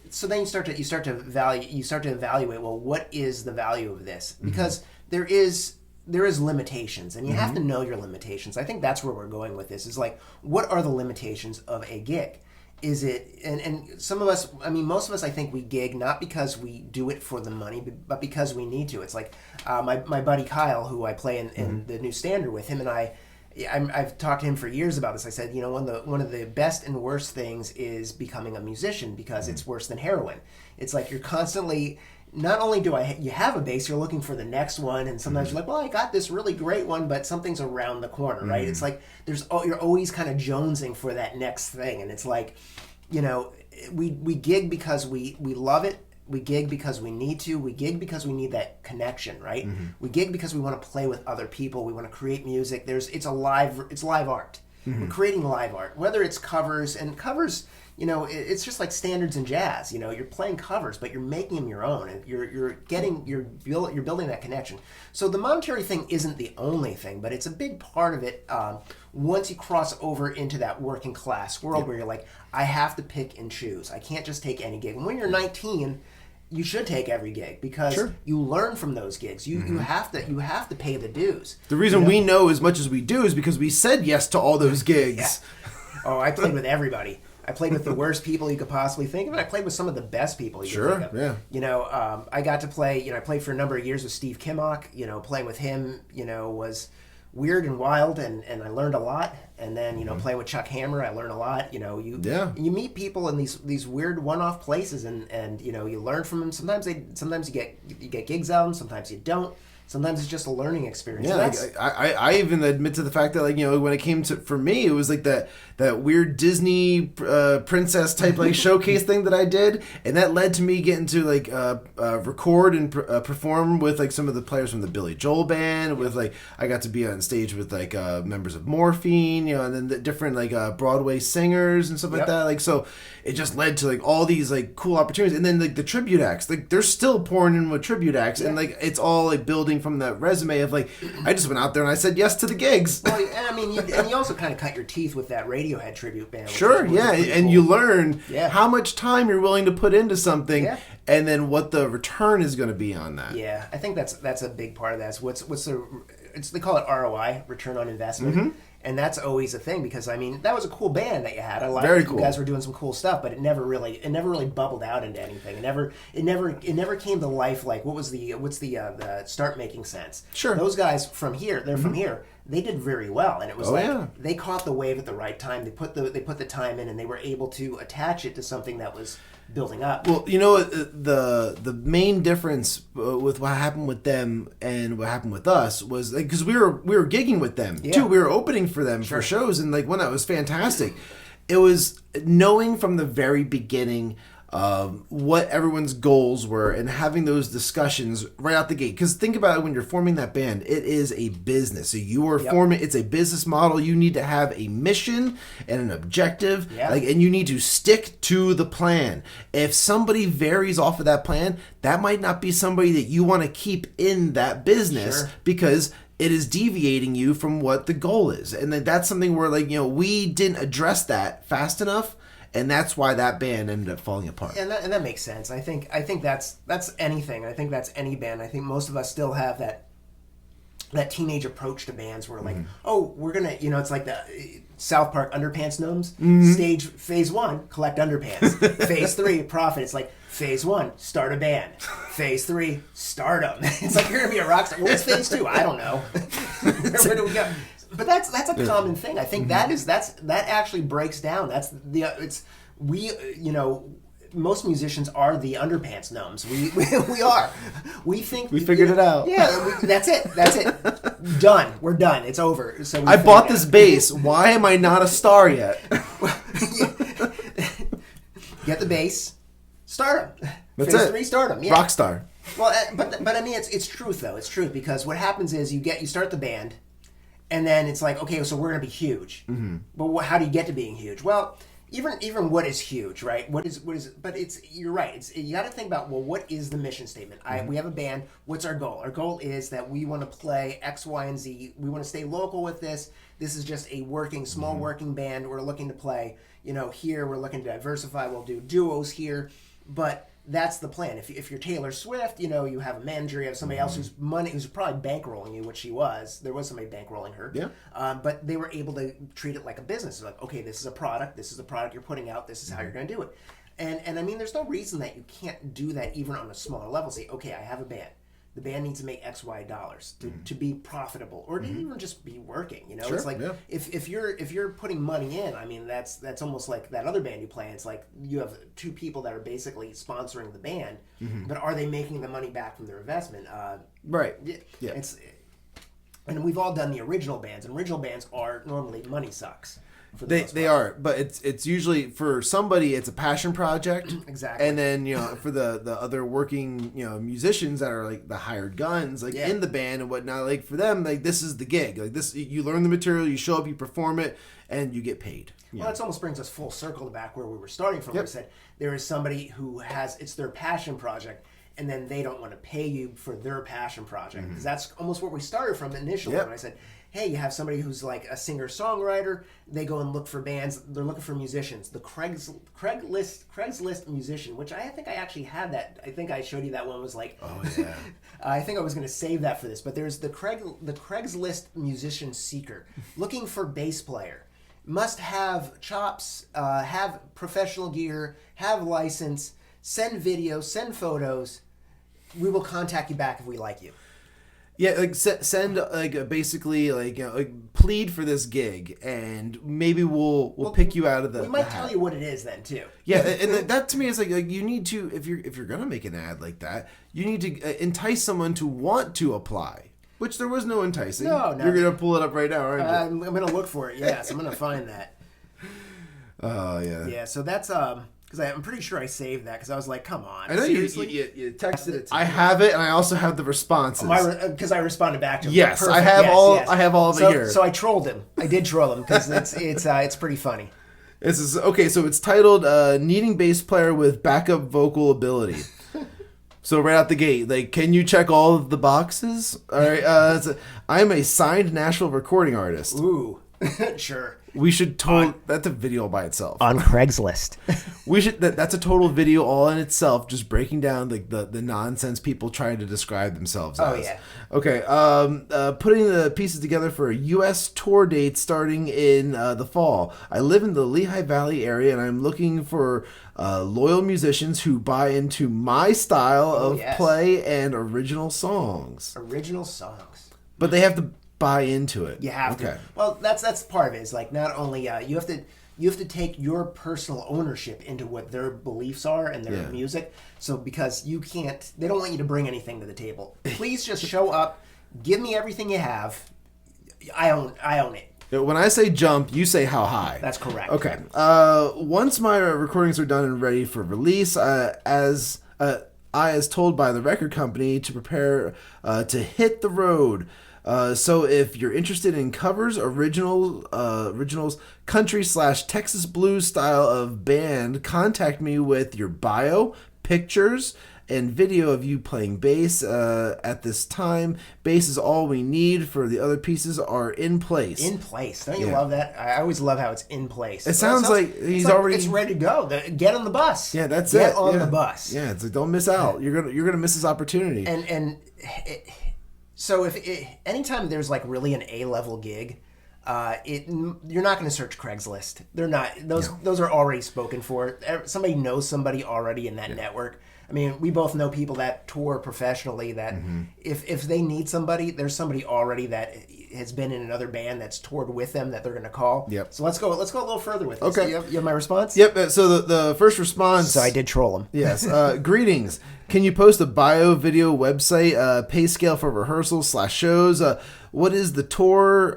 so then you start to evaluate. Well, what is the value of this? Because there is limitations, and you have to know your limitations. I think that's where we're going with this. Is like, what are the limitations of a gig? Is it, and some of us, I mean, most of us, I think we gig not because we do it for the money, but because we need to. It's like my buddy Kyle, who I play in the New Standard with, him and I've talked to him for years about this. I said, one of the best and worst things is becoming a musician because it's worse than heroin. It's like you're constantly not only do you have a bass, you're looking for the next one, and sometimes you're like, well, I got this really great one, but something's around the corner, right? It's like you're always kind of jonesing for that next thing, and it's like, you know, we gig because we love it. We gig because we need to. We gig because we need that connection, right? We gig because we want to play with other people. We want to create music. It's live art. We're creating live art, whether it's covers, you know, it's just like standards in jazz. You know, you're playing covers, but you're making them your own, and you're building that connection. So the monetary thing isn't the only thing, but it's a big part of it. Once you cross over into that working class world where you're like, I have to pick and choose. I can't just take any gig. And when you're 19, you should take every gig because you learn from those gigs. You have to pay the dues. The reason we know as much as we do is because we said yes to all those gigs. Oh, I played with everybody. I played with the worst people you could possibly think of, and I played with some of the best people you could think of. Yeah. You know, I got to play. You know, I played for a number of years with Steve Kimmock. You know, playing with him, you know, was weird and wild, and I learned a lot. And then, you know, playing with Chuck Hammer, I learned a lot. You know, you meet people in these weird one-off places, and you know, you learn from them. Sometimes you get gigs out of them, sometimes you don't. Sometimes it's just a learning experience. Yeah, like, I even admit to the fact that, like, you know, when it came to, for me, it was like that weird Disney princess type like showcase thing that I did, and that led to me getting to like record and perform with like some of the players from the Billy Joel band. With like, I got to be on stage with like members of Morphine, you know, and then the different like Broadway singers and stuff like that. Like, so it just led to like all these like cool opportunities, and then like the tribute acts, like they're still pouring in with tribute acts, and like it's all like building from that resume of like, I just went out there and I said yes to the gigs. Well, and I mean, you also kind of cut your teeth with that Radiohead tribute band. Sure, yeah, and cool. you learn how much time you're willing to put into something, and then what the return is going to be on that. Yeah, I think that's a big part of that. They call it ROI, return on investment. And that's always a thing, because I mean, that was a cool band that you had. I liked it. You guys were doing some cool stuff, but it never really bubbled out into anything. It never came to life. Like, what's the Start Making Sense? Sure. Those guys from here, they're from here. They did very well, and it was they caught the wave at the right time. They put the time in, and they were able to attach it to something that was building up. Well, you know, the main difference with what happened with them and what happened with us was like, because we were gigging with them too. We were opening for them for shows, and like, one that was fantastic. It was knowing from the very beginning what everyone's goals were and having those discussions right out the gate. Because think about it, when you're forming that band, it is a business. So you are forming, it's a business model. You need to have a mission and an objective, and you need to stick to the plan. If somebody varies off of that plan, that might not be somebody that you want to keep in that business because it is deviating you from what the goal is. And then that's something where, like, you know, we didn't address that fast enough. And that's why that band ended up falling apart. And that makes sense. I think that's anything. I think that's any band. I think most of us still have that teenage approach to bands where, like, oh, we're gonna, you know, it's like the South Park Underpants Gnomes. Stage phase 1, collect underpants. Phase 3, profit. It's like phase 1, start a band. Phase 3, stardom. It's like, you're gonna be a rock star. What's phase 2? I don't know. Where do we go? But that's a common thing. I think that actually breaks down. Most musicians are the underpants gnomes. We are. We think we figured it out. Yeah, that's it. Done. We're done. It's over. So I bought this bass. Why am I not a star yet? Get the bass. Stardom. That's Phase it. 3, stardom. Yeah. Rock star. Well, but I mean, it's truth though. It's truth, because what happens is you start the band. And then it's like, okay, so we're going to be huge. But how do you get to being huge? Well, even what is huge, right? What is? But you're right. You got to think about, well, what is the mission statement? We have a band. What's our goal? Our goal is that we want to play X, Y, and Z. We want to stay local with this. This is just a small working band. We're looking to play, you know, here. We're looking to diversify. We'll do duos here, but that's the plan. If you're Taylor Swift, you know, you have a manager, you have somebody else who's probably bankrolling you, which she was. There was somebody bankrolling her. Yeah. But they were able to treat it like a business. Like, okay, this is a product. This is the product you're putting out. This is how you're going to do it. And I mean, there's no reason that you can't do that even on a smaller level. Say, okay, I have a band. the band needs to make X, Y dollars to be profitable, or to even just be working. You know, Sure, it's like yeah. if you're putting money in, I mean, that's almost like that other band you play. It's like you have two people that are basically sponsoring the band, but are they making the money back from their investment? Right. Yeah. And we've all done the original bands, and original bands are normally money sucks. For the most They part. are, but it's usually for somebody it's a passion project. Exactly. And then, for the other working, musicians that are like the hired guns, like Yeah. in the band and whatnot, like for them, like this is the gig. Like this, you learn the material, you show up, you perform it, and you get paid. Well, that almost brings us full circle to back where we were starting from. Yep. We said there is somebody who it's their passion project, and then they don't want to pay you for their passion project. Because that's almost where we started from initially. Yep. When I said, hey, you have somebody who's like a singer-songwriter, they go and look for bands, they're looking for musicians. The Craigslist musician, which I think I actually had that. I think I showed you that one was like, Oh yeah. I think I was going to save that for this, but there's the Craigslist musician seeker looking for bass player. Must have chops, have professional gear, have license, send video, send photos. We will contact you back if we like you. Yeah, like send like basically like like plead for this gig, and maybe we'll pick you out of the. We might the tell hat. you what it is then too. Yeah, and that to me is like you need to, if you're gonna make an ad like that, you need to entice someone to want to apply. Which there was no enticing. No. You're gonna pull it up right now, aren't you? I'm going to look for it. Yes, I'm going to find that. Oh yeah. Yeah, so that's because I'm pretty sure I saved that because I was like, come on, I know seriously. you texted it. I have it, and I also have the responses. Because I responded back to him. Yes, Perfect. I have Yes, all. yes. I have all of so, it here. So I trolled him. I did troll him because it's pretty funny. This is okay. So it's titled "Needing Bass Player with Backup Vocal Ability." So right out the gate, like, can you check all of the boxes? All right. I'm a signed Nashville recording artist. Ooh, sure. We should that's a video by itself. On Craigslist. We should that's a total video all in itself, just breaking down the nonsense people trying to describe themselves Oh, as. yeah. Okay. Putting the pieces together for a U.S. tour date starting in the fall. I live in the Lehigh Valley area, and I'm looking for loyal musicians who buy into my style of yes. play and original songs. Original songs. But they have to buy into it. You have to. Well, that's part of it. Is like not only you have to take your personal ownership into what their beliefs are and their Yeah. music. So because they don't want you to bring anything to the table. Please just show up, give me everything you have. I own it. When I say jump, you say how high. That's correct. Okay. Once my recordings are done and ready for release, I was told by the record company to prepare to hit the road. So if you're interested in covers, originals, country/Texas blues style of band, contact me with your bio, pictures, and video of you playing bass. At this time, bass is all we need. For the other pieces are in place. In place. Don't you Yeah. love that? I always love how it's in place. It sounds like he's already- It's ready to go. Get on the bus. Yeah, that's Get it. on Yeah. the bus. Yeah, it's like don't miss out. You're gonna miss this opportunity. So anytime there's like really an A-level gig, you're not going to search Craigslist. They're not. Those are already spoken for. Somebody knows somebody already in that network. I mean, we both know people that tour professionally that if they need somebody, there's somebody already that has been in another band that's toured with them that they're going to call. Yep. So let's go a little further with this. Okay. You have my response? Yep. So the first response. So I did troll him. Yes. Greetings. Can you post a bio video website, pay scale for rehearsals/shows? What is the tour?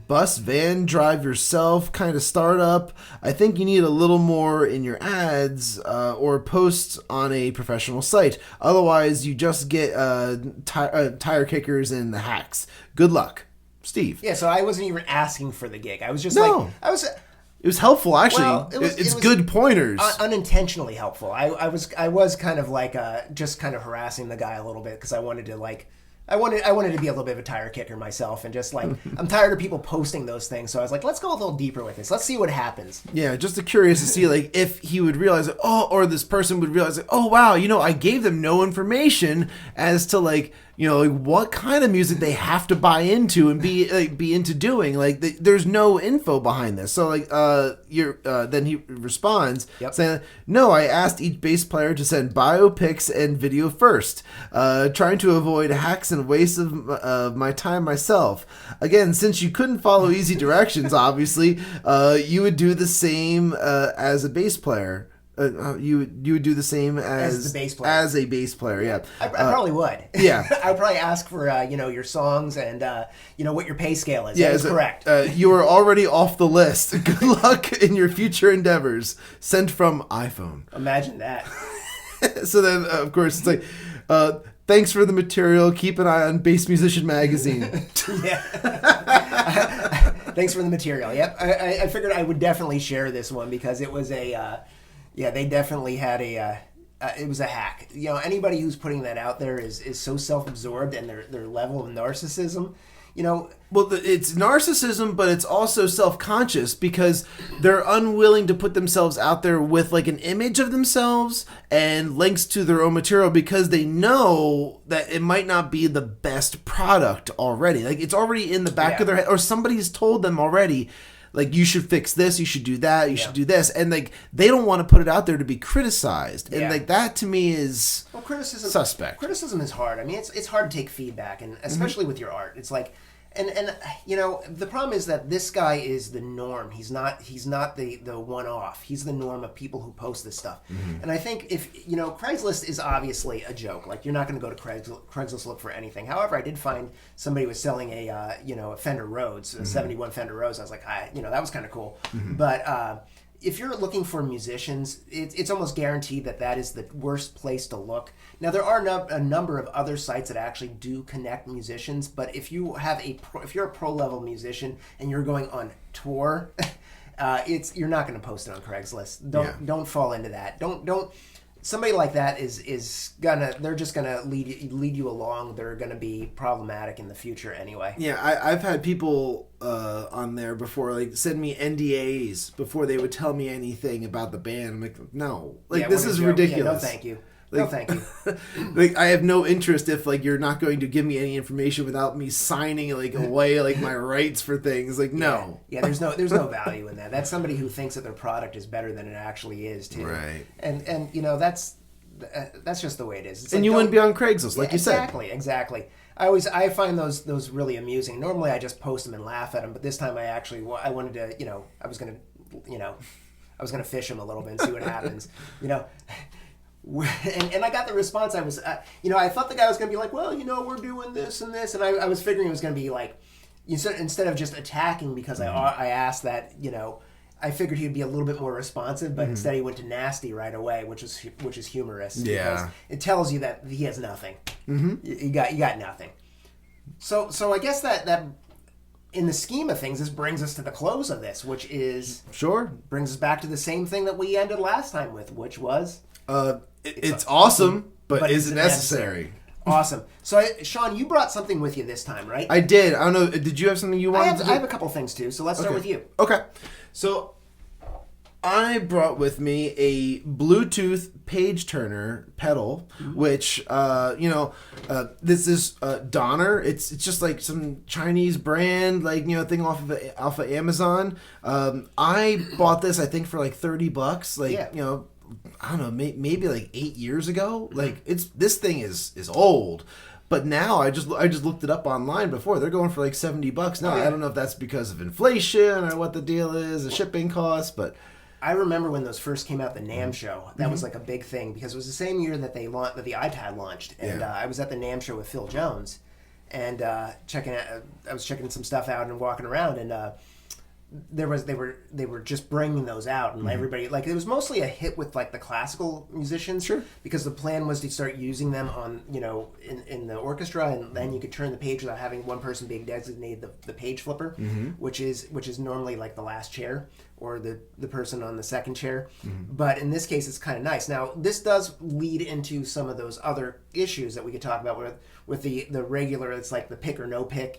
Bus, van, drive yourself kind of startup? I think you need a little more in your ads or posts on a professional site. Otherwise, you just get tire kickers and the hacks. Good luck, Steve. Yeah, so I wasn't even asking for the gig. I was just No. It was helpful, actually. Well, It's good pointers. Unintentionally helpful. I was kind of like just kind of harassing the guy a little bit because I wanted to like I wanted to be a little bit of a tire kicker myself and just like I'm tired of people posting those things. So I was like, let's go a little deeper with this. Let's see what happens. Yeah, just curious to see like if he would realize or this person would realize like, oh wow, I gave them no information as to like like what kind of music they have to buy into and be into doing. Like there's no info behind this. So like then he responds saying, "No, I asked each bass player to send biopics and video first, trying to avoid hacks and waste of my time myself. Again, since you couldn't follow easy directions, obviously, you would do the same as a bass player." You would do the same as the bass player. As a bass player, yeah. I probably would. Yeah. I'd probably ask for your songs and what your pay scale is. Yeah, that is correct. You are already off the list. Good luck in your future endeavors. Sent from iPhone. Imagine that. So then, of course, it's like, thanks for the material. Keep an eye on Bass Musician Magazine. Yeah. Thanks for the material. Yep. I figured I would definitely share this one because it was they definitely had it was a hack. Anybody who's putting that out there is so self-absorbed, and their level of narcissism, Well, it's narcissism, but it's also self-conscious because they're unwilling to put themselves out there with like an image of themselves and links to their own material because they know that it might not be the best product already. Like it's already in the back of their head, or somebody's told them already, like, you should fix this, you should do that, you should do this. And, like, they don't want to put it out there to be criticized. And, like, that to me is suspect. Criticism is hard. I mean, it's hard to take feedback, and especially with your art. It's like, and the problem is that this guy is the norm. He's not the one-off. He's the norm of people who post this stuff. And I think if, Craigslist is obviously a joke. Like, you're not going to go to Craigslist look for anything. However, I did find somebody was selling a Fender Rhodes, a 71 Fender Rhodes. I was like, that was kind of cool. But if you're looking for musicians, it's almost guaranteed that is the worst place to look. Now, there are a number of other sites that actually do connect musicians, but if you have if you're a pro level musician and you're going on tour, you're not going to post it on Craigslist. Don't fall into that. Don't. Somebody like that they're just gonna lead you along. They're gonna be problematic in the future anyway. Yeah, I've had people on there before, like, send me NDAs before they would tell me anything about the band. I'm like, no, like, this is ridiculous. Yeah, no, thank you. Like, no, thank you. Like, I have no interest if, like, you're not going to give me any information without me signing, like, away, like, my rights for things. Like, no. Yeah, there's no value in that. That's somebody who thinks that their product is better than it actually is, too. Right. And that's just the way it is. It's and you wouldn't be on Craigslist, like you said. Exactly. I find those really amusing. Normally, I just post them and laugh at them, but this time I wanted to, I was gonna fish them a little bit and see what happens, And I got the response. I was, I thought the guy was going to be like, well, we're doing this and this, and I was figuring it was going to be like, instead of just attacking because I asked that, I figured he'd be a little bit more responsive, but instead he went to nasty right away, which is humorous. Yeah, it tells you that he has nothing. You got nothing. So I guess that in the scheme of things, this brings us to the close of this, which is brings us back to the same thing that we ended last time with, which was. It's awesome, but is it necessary? Awesome. So, Sean, you brought something with you this time, right? I did. I don't know. Did you have something you wanted to do? I have a couple things, too, so let's start with you. Okay. So, I brought with me a Bluetooth page turner pedal, which, this is Donner. It's just like some Chinese brand, like, thing off of Amazon. I bought this, I think, for like $30. Like, I don't know, maybe like 8 years ago. Like, this thing is old, but now I just looked it up online before. They're going for like $70 now. I don't know if that's because of inflation or what the deal is, the shipping costs, but I remember when those first came out, the NAMM show. That was like a big thing because it was the same year that the iPad launched, and I was at the NAMM show with Phil Jones, and I was checking some stuff out and walking around, and they were just bringing those out, and everybody, like, it was mostly a hit with like the classical musicians, because the plan was to start using them on in the orchestra, and then you could turn the page without having one person being designated the page flipper, which is normally like the last chair, or the person on the second chair. But in this case, it's kind of nice. Now, this does lead into some of those other issues that we could talk about with the regular, it's like the pick or no pick,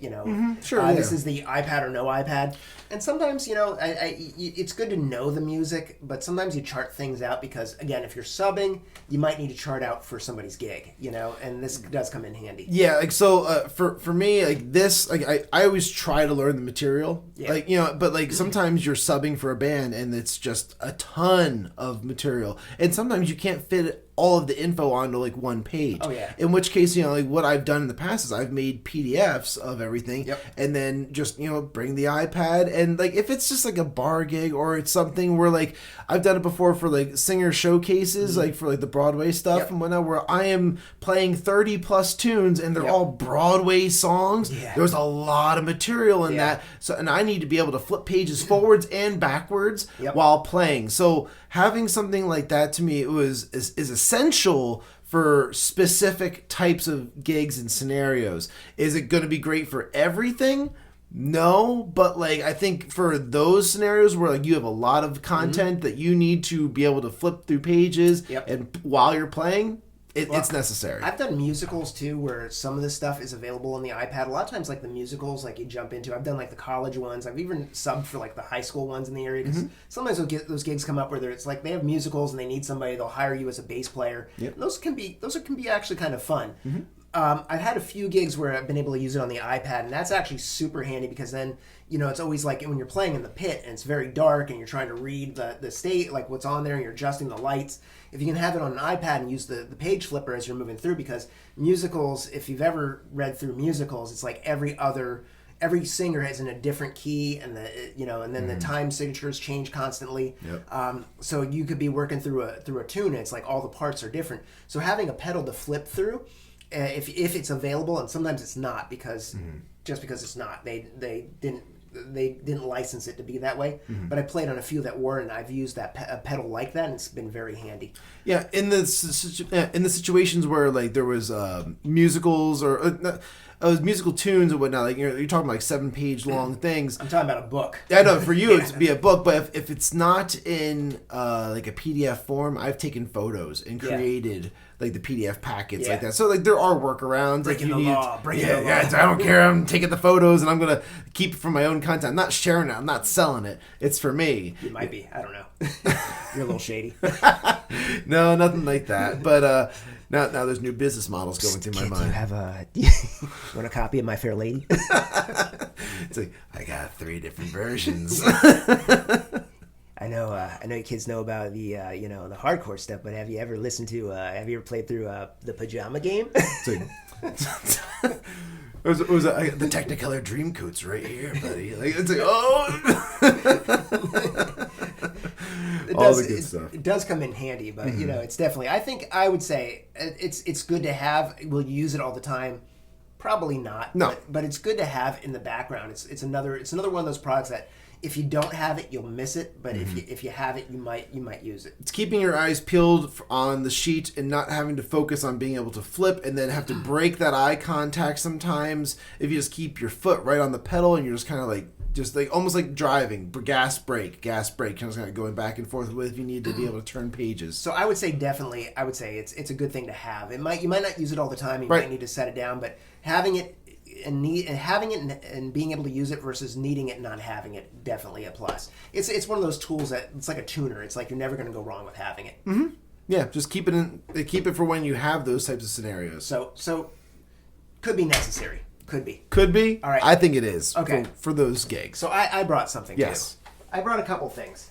Sure, This is the iPad or no iPad. And sometimes, it's good to know the music, but sometimes you chart things out because, again, if you're subbing, you might need to chart out for somebody's gig, and this does come in handy. Yeah, like so for me, like this, like I always try to learn the material, but like sometimes you're subbing for a band and it's just a ton of material, and sometimes you can't fit all of the info onto like one page. Oh yeah. In which case, like what I've done in the past is I've made PDFs of everything, and then just bring the iPad, and like if it's just like a bar gig or it's something where like I've done it before for like singer showcases, like for like the Broadway stuff and whatnot, where I am playing 30 plus tunes and they're all Broadway songs. Yeah. There's a lot of material in that, so and I need to be able to flip pages forwards and backwards while playing. So having something like that to me is essential for specific types of gigs and scenarios. Is it going to be great for everything? No, but like I think for those scenarios where like you have a lot of content that you need to be able to flip through pages and while you're playing, it's necessary. I've done musicals too, where some of this stuff is available on the iPad. A lot of times, like the musicals, like you jump into. I've done like the college ones. I've even subbed for like the high school ones in the area because sometimes those gigs come up where it's like they have musicals and they need somebody. They'll hire you as a bass player. And those can be actually kind of fun. I've had a few gigs where I've been able to use it on the iPad, and that's actually super handy because then, it's always like when you're playing in the pit and it's very dark and you're trying to read the state, like what's on there, and you're adjusting the lights. If you can have it on an iPad and use the page flipper as you're moving through, because musicals, if you've ever read through musicals, it's like every singer is in a different key, and and then the time signatures change constantly. So you could be working through a tune, and it's like all the parts are different. So having a pedal to flip through, if it's available, and sometimes it's not because just because it's not, they didn't license it to be that way. But I played on a few that were, and I've used a pedal like that, and it's been very handy. Yeah, in the situations where like there was musicals or musical tunes and whatnot, like you're talking about like 7-page long things. I'm talking about a book. I know for you it'd be a book, but if it's not in like a PDF form, I've taken photos and created like the PDF packets like that. So like there are workarounds. Breaking like, the law. I don't care. I'm taking the photos and I'm gonna keep it for my own content. I'm not sharing it. I'm not selling it. It's for me. You might be. I don't know. You're a little shady. No, nothing like that. But now there's new business models going through my mind. Do you want a copy of My Fair Lady? It's like I got 3 different versions. I know you kids know about the the hardcore stuff, but have you ever played through the Pajama Game? It's like, it was the Technicolor Dreamcoats right here, buddy. Like it's like all the good stuff. It does come in handy, but it's definitely. I would say it's good to have. Will you use it all the time? Probably not. No, but it's good to have in the background. It's another one of those products that if you don't have it, you'll miss it. But if you have it, you might use it. It's keeping your eyes peeled on the sheet and not having to focus on being able to flip and then have to break that eye contact sometimes. If you just keep your foot right on the pedal and you're just kind of like almost like driving, gas brake, kind of going back and forth with if you need to be able to turn pages. So I would say it's a good thing to have. You might not use it all the time. You might need to set it down, but having it and being able to use it versus needing it and not having it, definitely a plus. It's one of those tools that it's like a tuner. It's like you're never going to go wrong with having it. Mm-hmm. Yeah, just keep it for when you have those types of scenarios. So could be necessary. Could be. All right. I think it is. Okay. For those gigs. So I brought something. Yes. Too. I brought a couple things.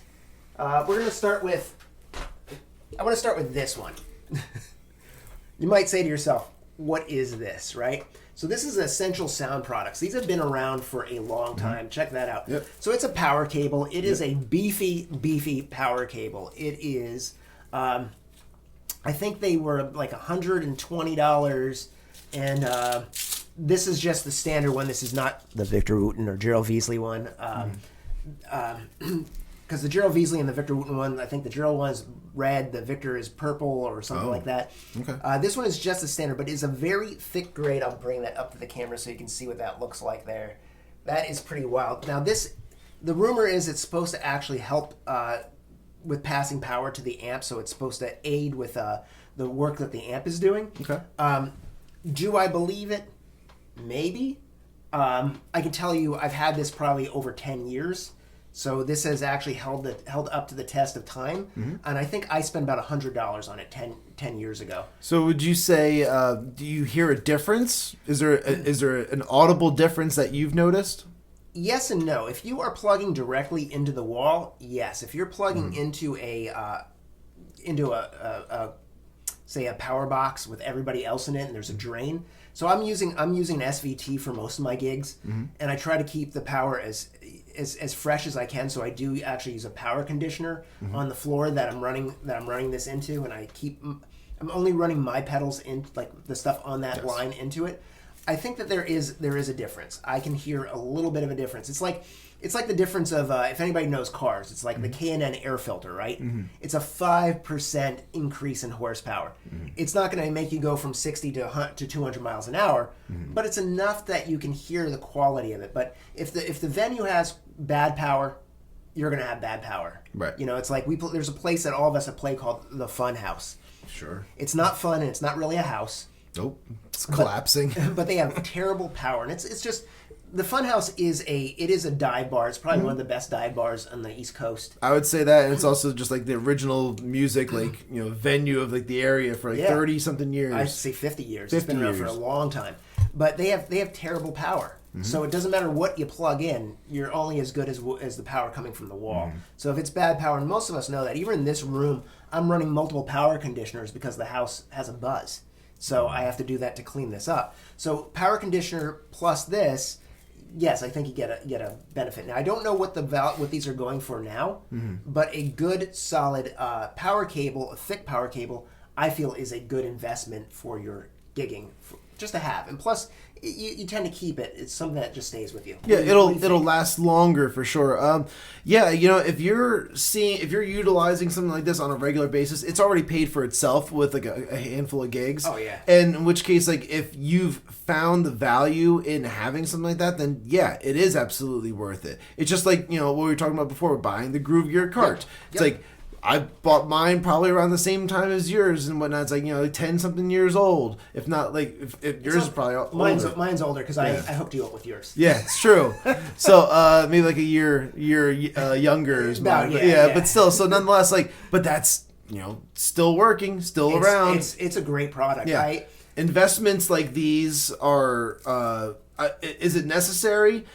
We're going to start with. I want to start with this one. You might say to yourself, "What is this?" Right? So this is Essential Sound Products. These have been around for a long time. Check that out. Yep. So it's a power cable. It is a beefy power cable. It is, I think they were like $120, and this is just the standard one. This is not the Victor Wooten or Gerald Veasley one. Because the Gerald Veasley and the Victor Wooten one, I think the Gerald one is red, the Victor is purple or something like that. Okay. This one is just a standard, but it's a very thick grade. I'll bring that up to the camera so you can see what that looks like there. That is pretty wild. Now this The rumor is it's supposed to actually help with passing power to the amp, so it's supposed to aid with the work that the amp is doing. Okay. Do I believe it? Maybe. I can tell you I've had this probably over 10 years. So this has actually held up to the test of time. And I think I spent about $100 on it 10 years ago. So would you say, do you hear a difference? Is there an audible difference that you've noticed? Yes and no. If you are plugging directly into the wall, yes. If you're plugging into a say a power box with everybody else in it and there's a drain. So I'm using SVT for most of my gigs, and I try to keep the power as fresh as I can. So I do actually use a power conditioner on the floor that I'm running this into, and I'm only running my pedals in, like the stuff on that line, into it. I think that there is a difference. I can hear a little bit of a difference. It's like the difference of if anybody knows cars, it's like the K&N air filter, right? It's a 5% increase in horsepower. It's not going to make you go from 60 to 200 miles an hour, but it's enough that you can hear the quality of it. But if the venue has bad power, you're going to have bad power. Right. You know, it's like there's a place that all of us have played called the Fun House. Sure. It's not fun, and it's not really a house. Nope. It's collapsing. But they have terrible power, and it's just the Funhouse is a dive bar. It's probably one of the best dive bars on the East Coast. I would say that, and it's also just like the original music, like venue of like the area for 30 something years. I'd say 50 years. 50 it's been around years. for a long time, but they have terrible power. So it doesn't matter what you plug in, you're only as good as the power coming from the wall. So if it's bad power, and most of us know that, even in this room, I'm running multiple power conditioners because the house has a buzz. So I have to do that to clean this up. So power conditioner plus this, yes, I think you get a benefit. Now I don't know what what these are going for now, but a good solid power cable, a thick power cable, I feel is a good investment for your gigging, just to have. And plus, you tend to keep it. It's something that just stays with you. Yeah, it'll last longer for sure. Yeah, if you're utilizing something like this on a regular basis, it's already paid for itself with like a handful of gigs. Oh yeah. And in which case, like if you've found the value in having something like that, then yeah, it is absolutely worth it. It's just like what we were talking about before, buying the Groove Gear cart. It's like, I bought mine probably around the same time as yours and whatnot. It's like 10 something years old, if not like if yours is probably older. Mine's older because I hooked you up with yours. Yeah, it's true. So maybe like a year younger is about, mine. yeah. But still, so nonetheless, but that's still working, still around. It's a great product. Yeah. Investments like these are. Is it necessary?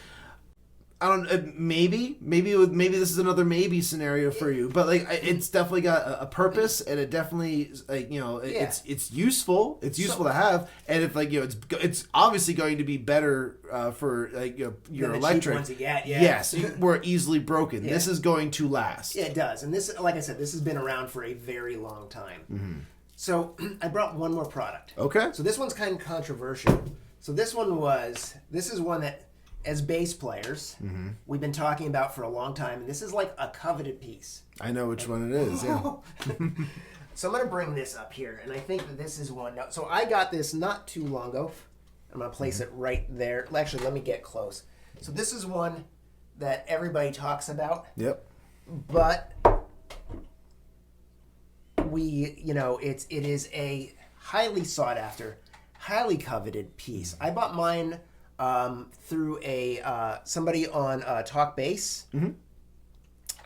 I don't. Maybe this is another maybe scenario for you, but it's definitely got a purpose, and it definitely it's useful. It's useful to have, and if it's obviously going to be better for your than electric. The cheap ones you get, yeah. Yes, we're easily broken. Yeah. This is going to last. Yeah, it does, and this, like I said, this has been around for a very long time. So I brought one more product. Okay. So this one's kind of controversial. So this is one that, as bass players, we've been talking about for a long time, and this is like a coveted piece. I know which one it is. Yeah. So I'm going to bring this up here, and I think that this is one. So I got this not too long ago. I'm going to place it right there. Actually, let me get close. So this is one that everybody talks about. Yep. But it is a highly sought after, highly coveted piece. I bought mine through somebody on Talk Bass,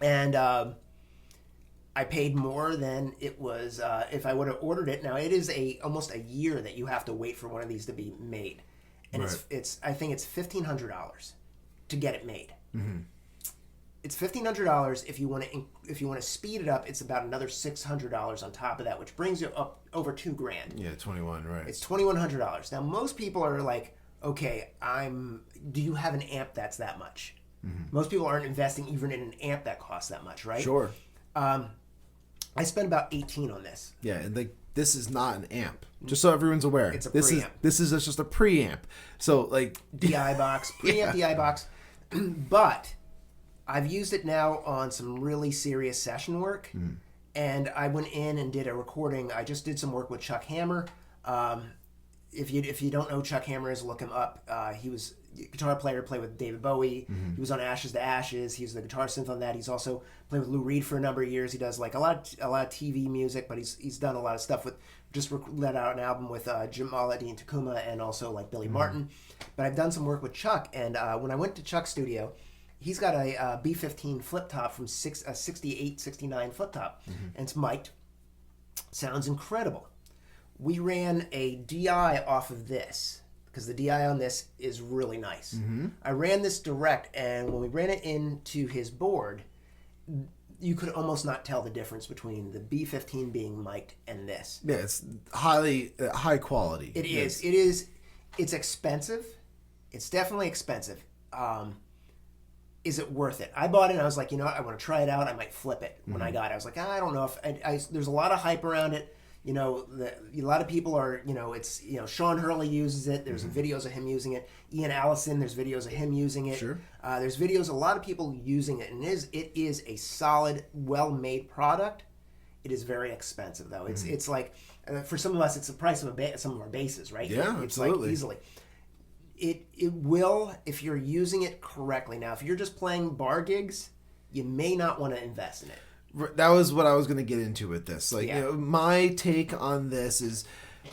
and I paid more than it was if I would have ordered it. Now it is almost a year that you have to wait for one of these to be made, and right. I think it's $1,500 to get it made. It's $1,500 if you want to speed it up. It's about another $600 on top of that, which brings you up over $2,000. Yeah, 21, right? It's $2,100. Now most people are like, okay, do you have an amp that's that much? Most people aren't investing even in an amp that costs that much, right? Sure. I spent about $18 on this. Yeah, and this is not an amp. Just so everyone's aware. It's a preamp. This is just a preamp. So DI box, preamp DI box. But I've used it now on some really serious session work. And I went in and did a recording. I just did some work with Chuck Hammer. if you don't know Chuck Hammers, look him up. He was a guitar player, played with David Bowie. He was on Ashes to Ashes. He's the guitar synth on that. He's also played with Lou Reed for a number of years. He does like a lot of TV music, but he's done a lot of stuff with let out an album with Jamaluddin Takuma and also like Billy Martin. But I've done some work with Chuck, and when I went to Chuck's studio, he's got a B15 flip top from a 68, 69 flip top, and it's mic'd. Sounds incredible. We ran a DI off of this because the DI on this is really nice. I ran this direct, and when we ran it into his board, you could almost not tell the difference between the B15 being mic'd and this. Yeah, it's high quality. It is. It's expensive. It's definitely expensive. Is it worth it? I bought it and I was like, you know what? I want to try it out. I might flip it when I got it. I was like, I don't know if there's a lot of hype around it. You know, a lot of people are, it's, Sean Hurley uses it. There's videos of him using it. Ian Allison, there's videos of him using it. Sure. There's videos, a lot of people using it. And it is a solid, well-made product. It is very expensive, though. It's like, for some of us, it's the price of some of our basses, right? Yeah, it's absolutely. Like easily. It will, if you're using it correctly. Now, if you're just playing bar gigs, you may not want to invest in it. That was what I was going to get into with this. Like, my take on this is,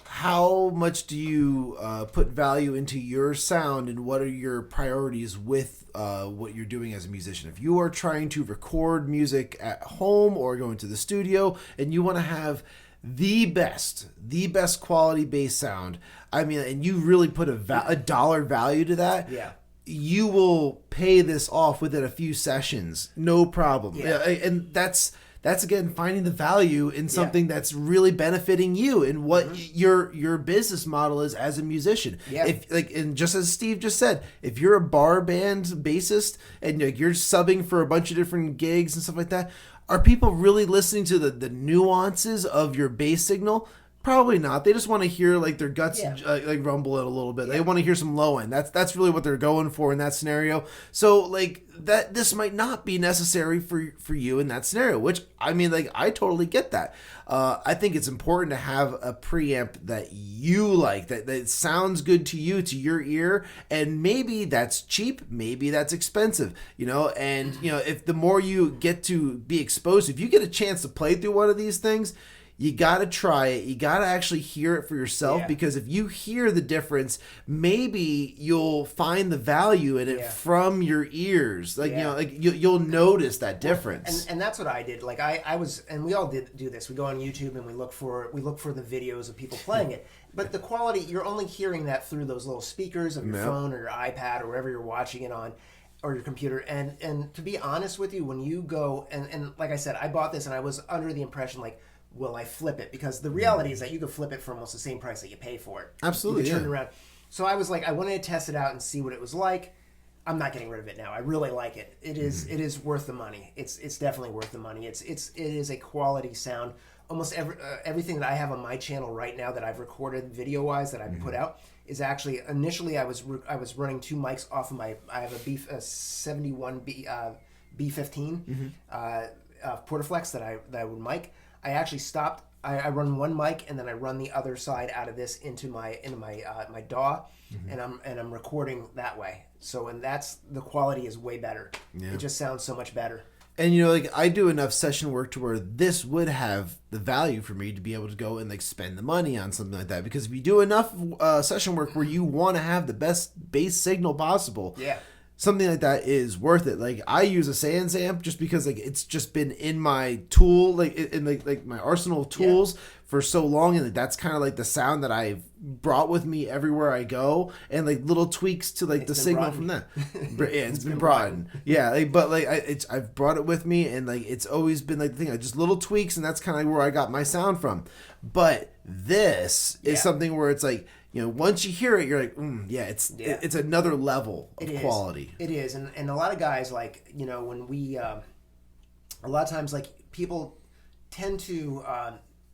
how much do you put value into your sound, and what are your priorities with what you're doing as a musician? If you are trying to record music at home or going to the studio and you want to have the best quality bass sound, I mean, and you really put a dollar value to that, you will pay this off within a few sessions, no problem. And that's again finding the value in something that's really benefiting you and what your business model is as a musician. And just as Steve just said, if you're a bar band bassist and you're subbing for a bunch of different gigs and stuff like that, are people really listening to the nuances of your bass signal? Probably not. They just want to hear like their guts like rumble it a little bit. They want to hear some low end. That's really what they're going for in that scenario. So like that, this might not be necessary for you in that scenario. Which I mean, like I totally get that. I think it's important to have a preamp that you like, that sounds good to you, to your ear, and maybe that's cheap, maybe that's expensive, And if the more you get to be exposed, if you get a chance to play through one of these things, you got to try it. You got to actually hear it for yourself, because if you hear the difference, maybe you'll find the value in it from your ears. Like, you'll notice that difference. And that's what I did. Like I was, and we all do this. We go on YouTube and we look for the videos of people playing it. But the quality, you're only hearing that through those little speakers of your phone or your iPad or wherever you're watching it on, or your computer. And to be honest with you, when you go, and like I said, I bought this and I was under the impression like, will I flip it? Because the reality is that you could flip it for almost the same price that you pay for it. Absolutely, you could turn it around. So I was like, I wanted to test it out and see what it was like. I'm not getting rid of it now. I really like it. It is worth the money. It's definitely worth the money. It is a quality sound. Almost everything that I have on my channel right now that I've recorded video wise that I've put out is actually, initially I was running two mics off of I have a 71 B15 Portaflex that I would mic. I actually stopped. I run one mic and then I run the other side out of this into my DAW, and I'm recording that way. So that's the quality is way better. It just sounds so much better. And like I do enough session work to where this would have the value for me to be able to go and like spend the money on something like that. Because if you do enough session work where you want to have the best bass signal possible, something like that is worth it. Like I use a Sans amp just because like it's just been in my tool, like in like my arsenal of tools for so long, and that's kind of like the sound that I've brought with me everywhere I go, and like little tweaks to like the signal from that. It's been broadened. But like I've brought it with me, and like it's always been like the thing, like just little tweaks, and that's kind of where I got my sound from. But this is something where it's like, once you hear it, you're like, it's another level of quality. It is, and a lot of guys, like, when we, a lot of times, like, people tend to,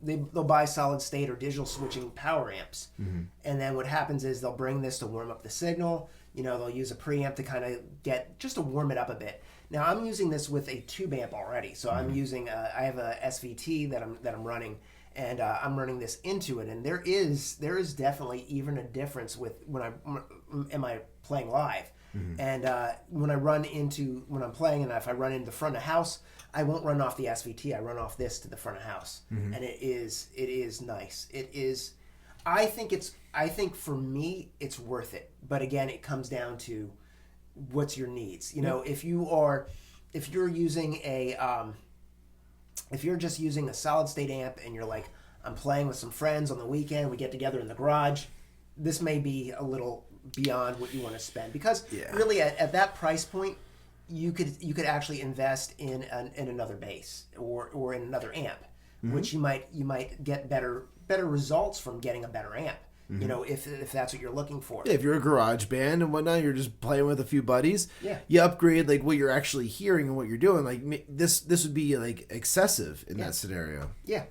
they'll buy solid state or digital switching power amps, and then what happens is they'll bring this to warm up the signal. They'll use a preamp to kind of just to warm it up a bit. Now I'm using this with a tube amp already, so I'm using, I have a SVT that I'm running. and I'm running this into it, and there is definitely even a difference with when I playing live, and when I'm playing, and if I run into the front of house, I won't run off the SVT. I run off this to the front of house, and it is nice. It is. I think for me it's worth it, but again, it comes down to what's your needs. You know, if you're using if you're just using a solid state amp and you're like, I'm playing with some friends on the weekend, we get together in the garage, this may be a little beyond what you want to spend, because really at that price point, you could actually invest in another bass or in another amp, which you might get better results from getting a better amp. You know, if that's what you're looking for. Yeah, if you're a garage band and whatnot, you're just playing with a few buddies. Yeah. You upgrade like what you're actually hearing and what you're doing. Like this would be like excessive in that scenario. Yeah.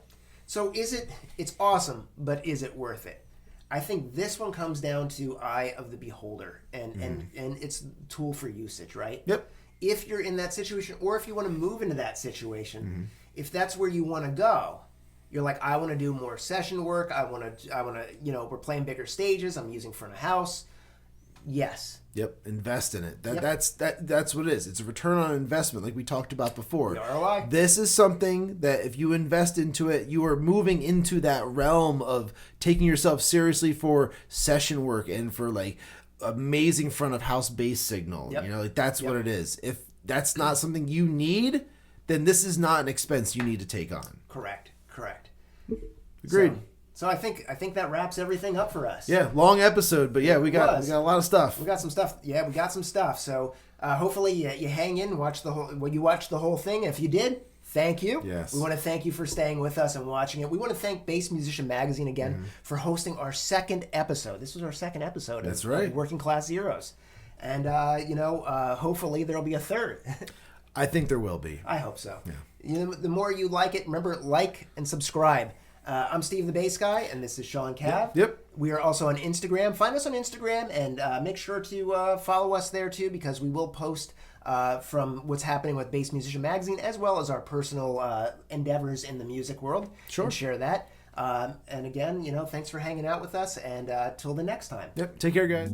So it's awesome, but is it worth it? I think this one comes down to eye of the beholder and it's tool for usage, right? Yep. If you're in that situation, or if you want to move into that situation, if that's where you want to go, you're like, I want to do more session work. I want to, we're playing bigger stages. I'm using front of house. Yes. Yep. Invest in it. That's what it is. It's a return on investment, like we talked about before. The ROI. This is something that if you invest into it, you are moving into that realm of taking yourself seriously for session work and for like amazing front of house bass signal. Yep. You know, like that's what it is. If that's not something you need, then this is not an expense you need to take on. Correct. Agreed. So I think that wraps everything up for us. Yeah, long episode, but yeah, we got a lot of stuff. We got some stuff. Yeah, we got some stuff. So hopefully you hang in, watch the whole thing. If you did, thank you. Yes. We want to thank you for staying with us and watching it. We want to thank Bass Musician Magazine again for hosting our second episode. This was our second episode. That's of right. Working Class Zeros, and hopefully there'll be a third. I think there will be. I hope so. Yeah. You know, the more you like it, remember, like and subscribe. I'm Steve the Bass Guy, and this is Sean Cav. Yep. We are also on Instagram. Find us on Instagram, and make sure to follow us there, too, because we will post from what's happening with Bass Musician Magazine, as well as our personal endeavors in the music world. Sure. And share that. And again, thanks for hanging out with us, and till the next time. Yep. Take care, guys.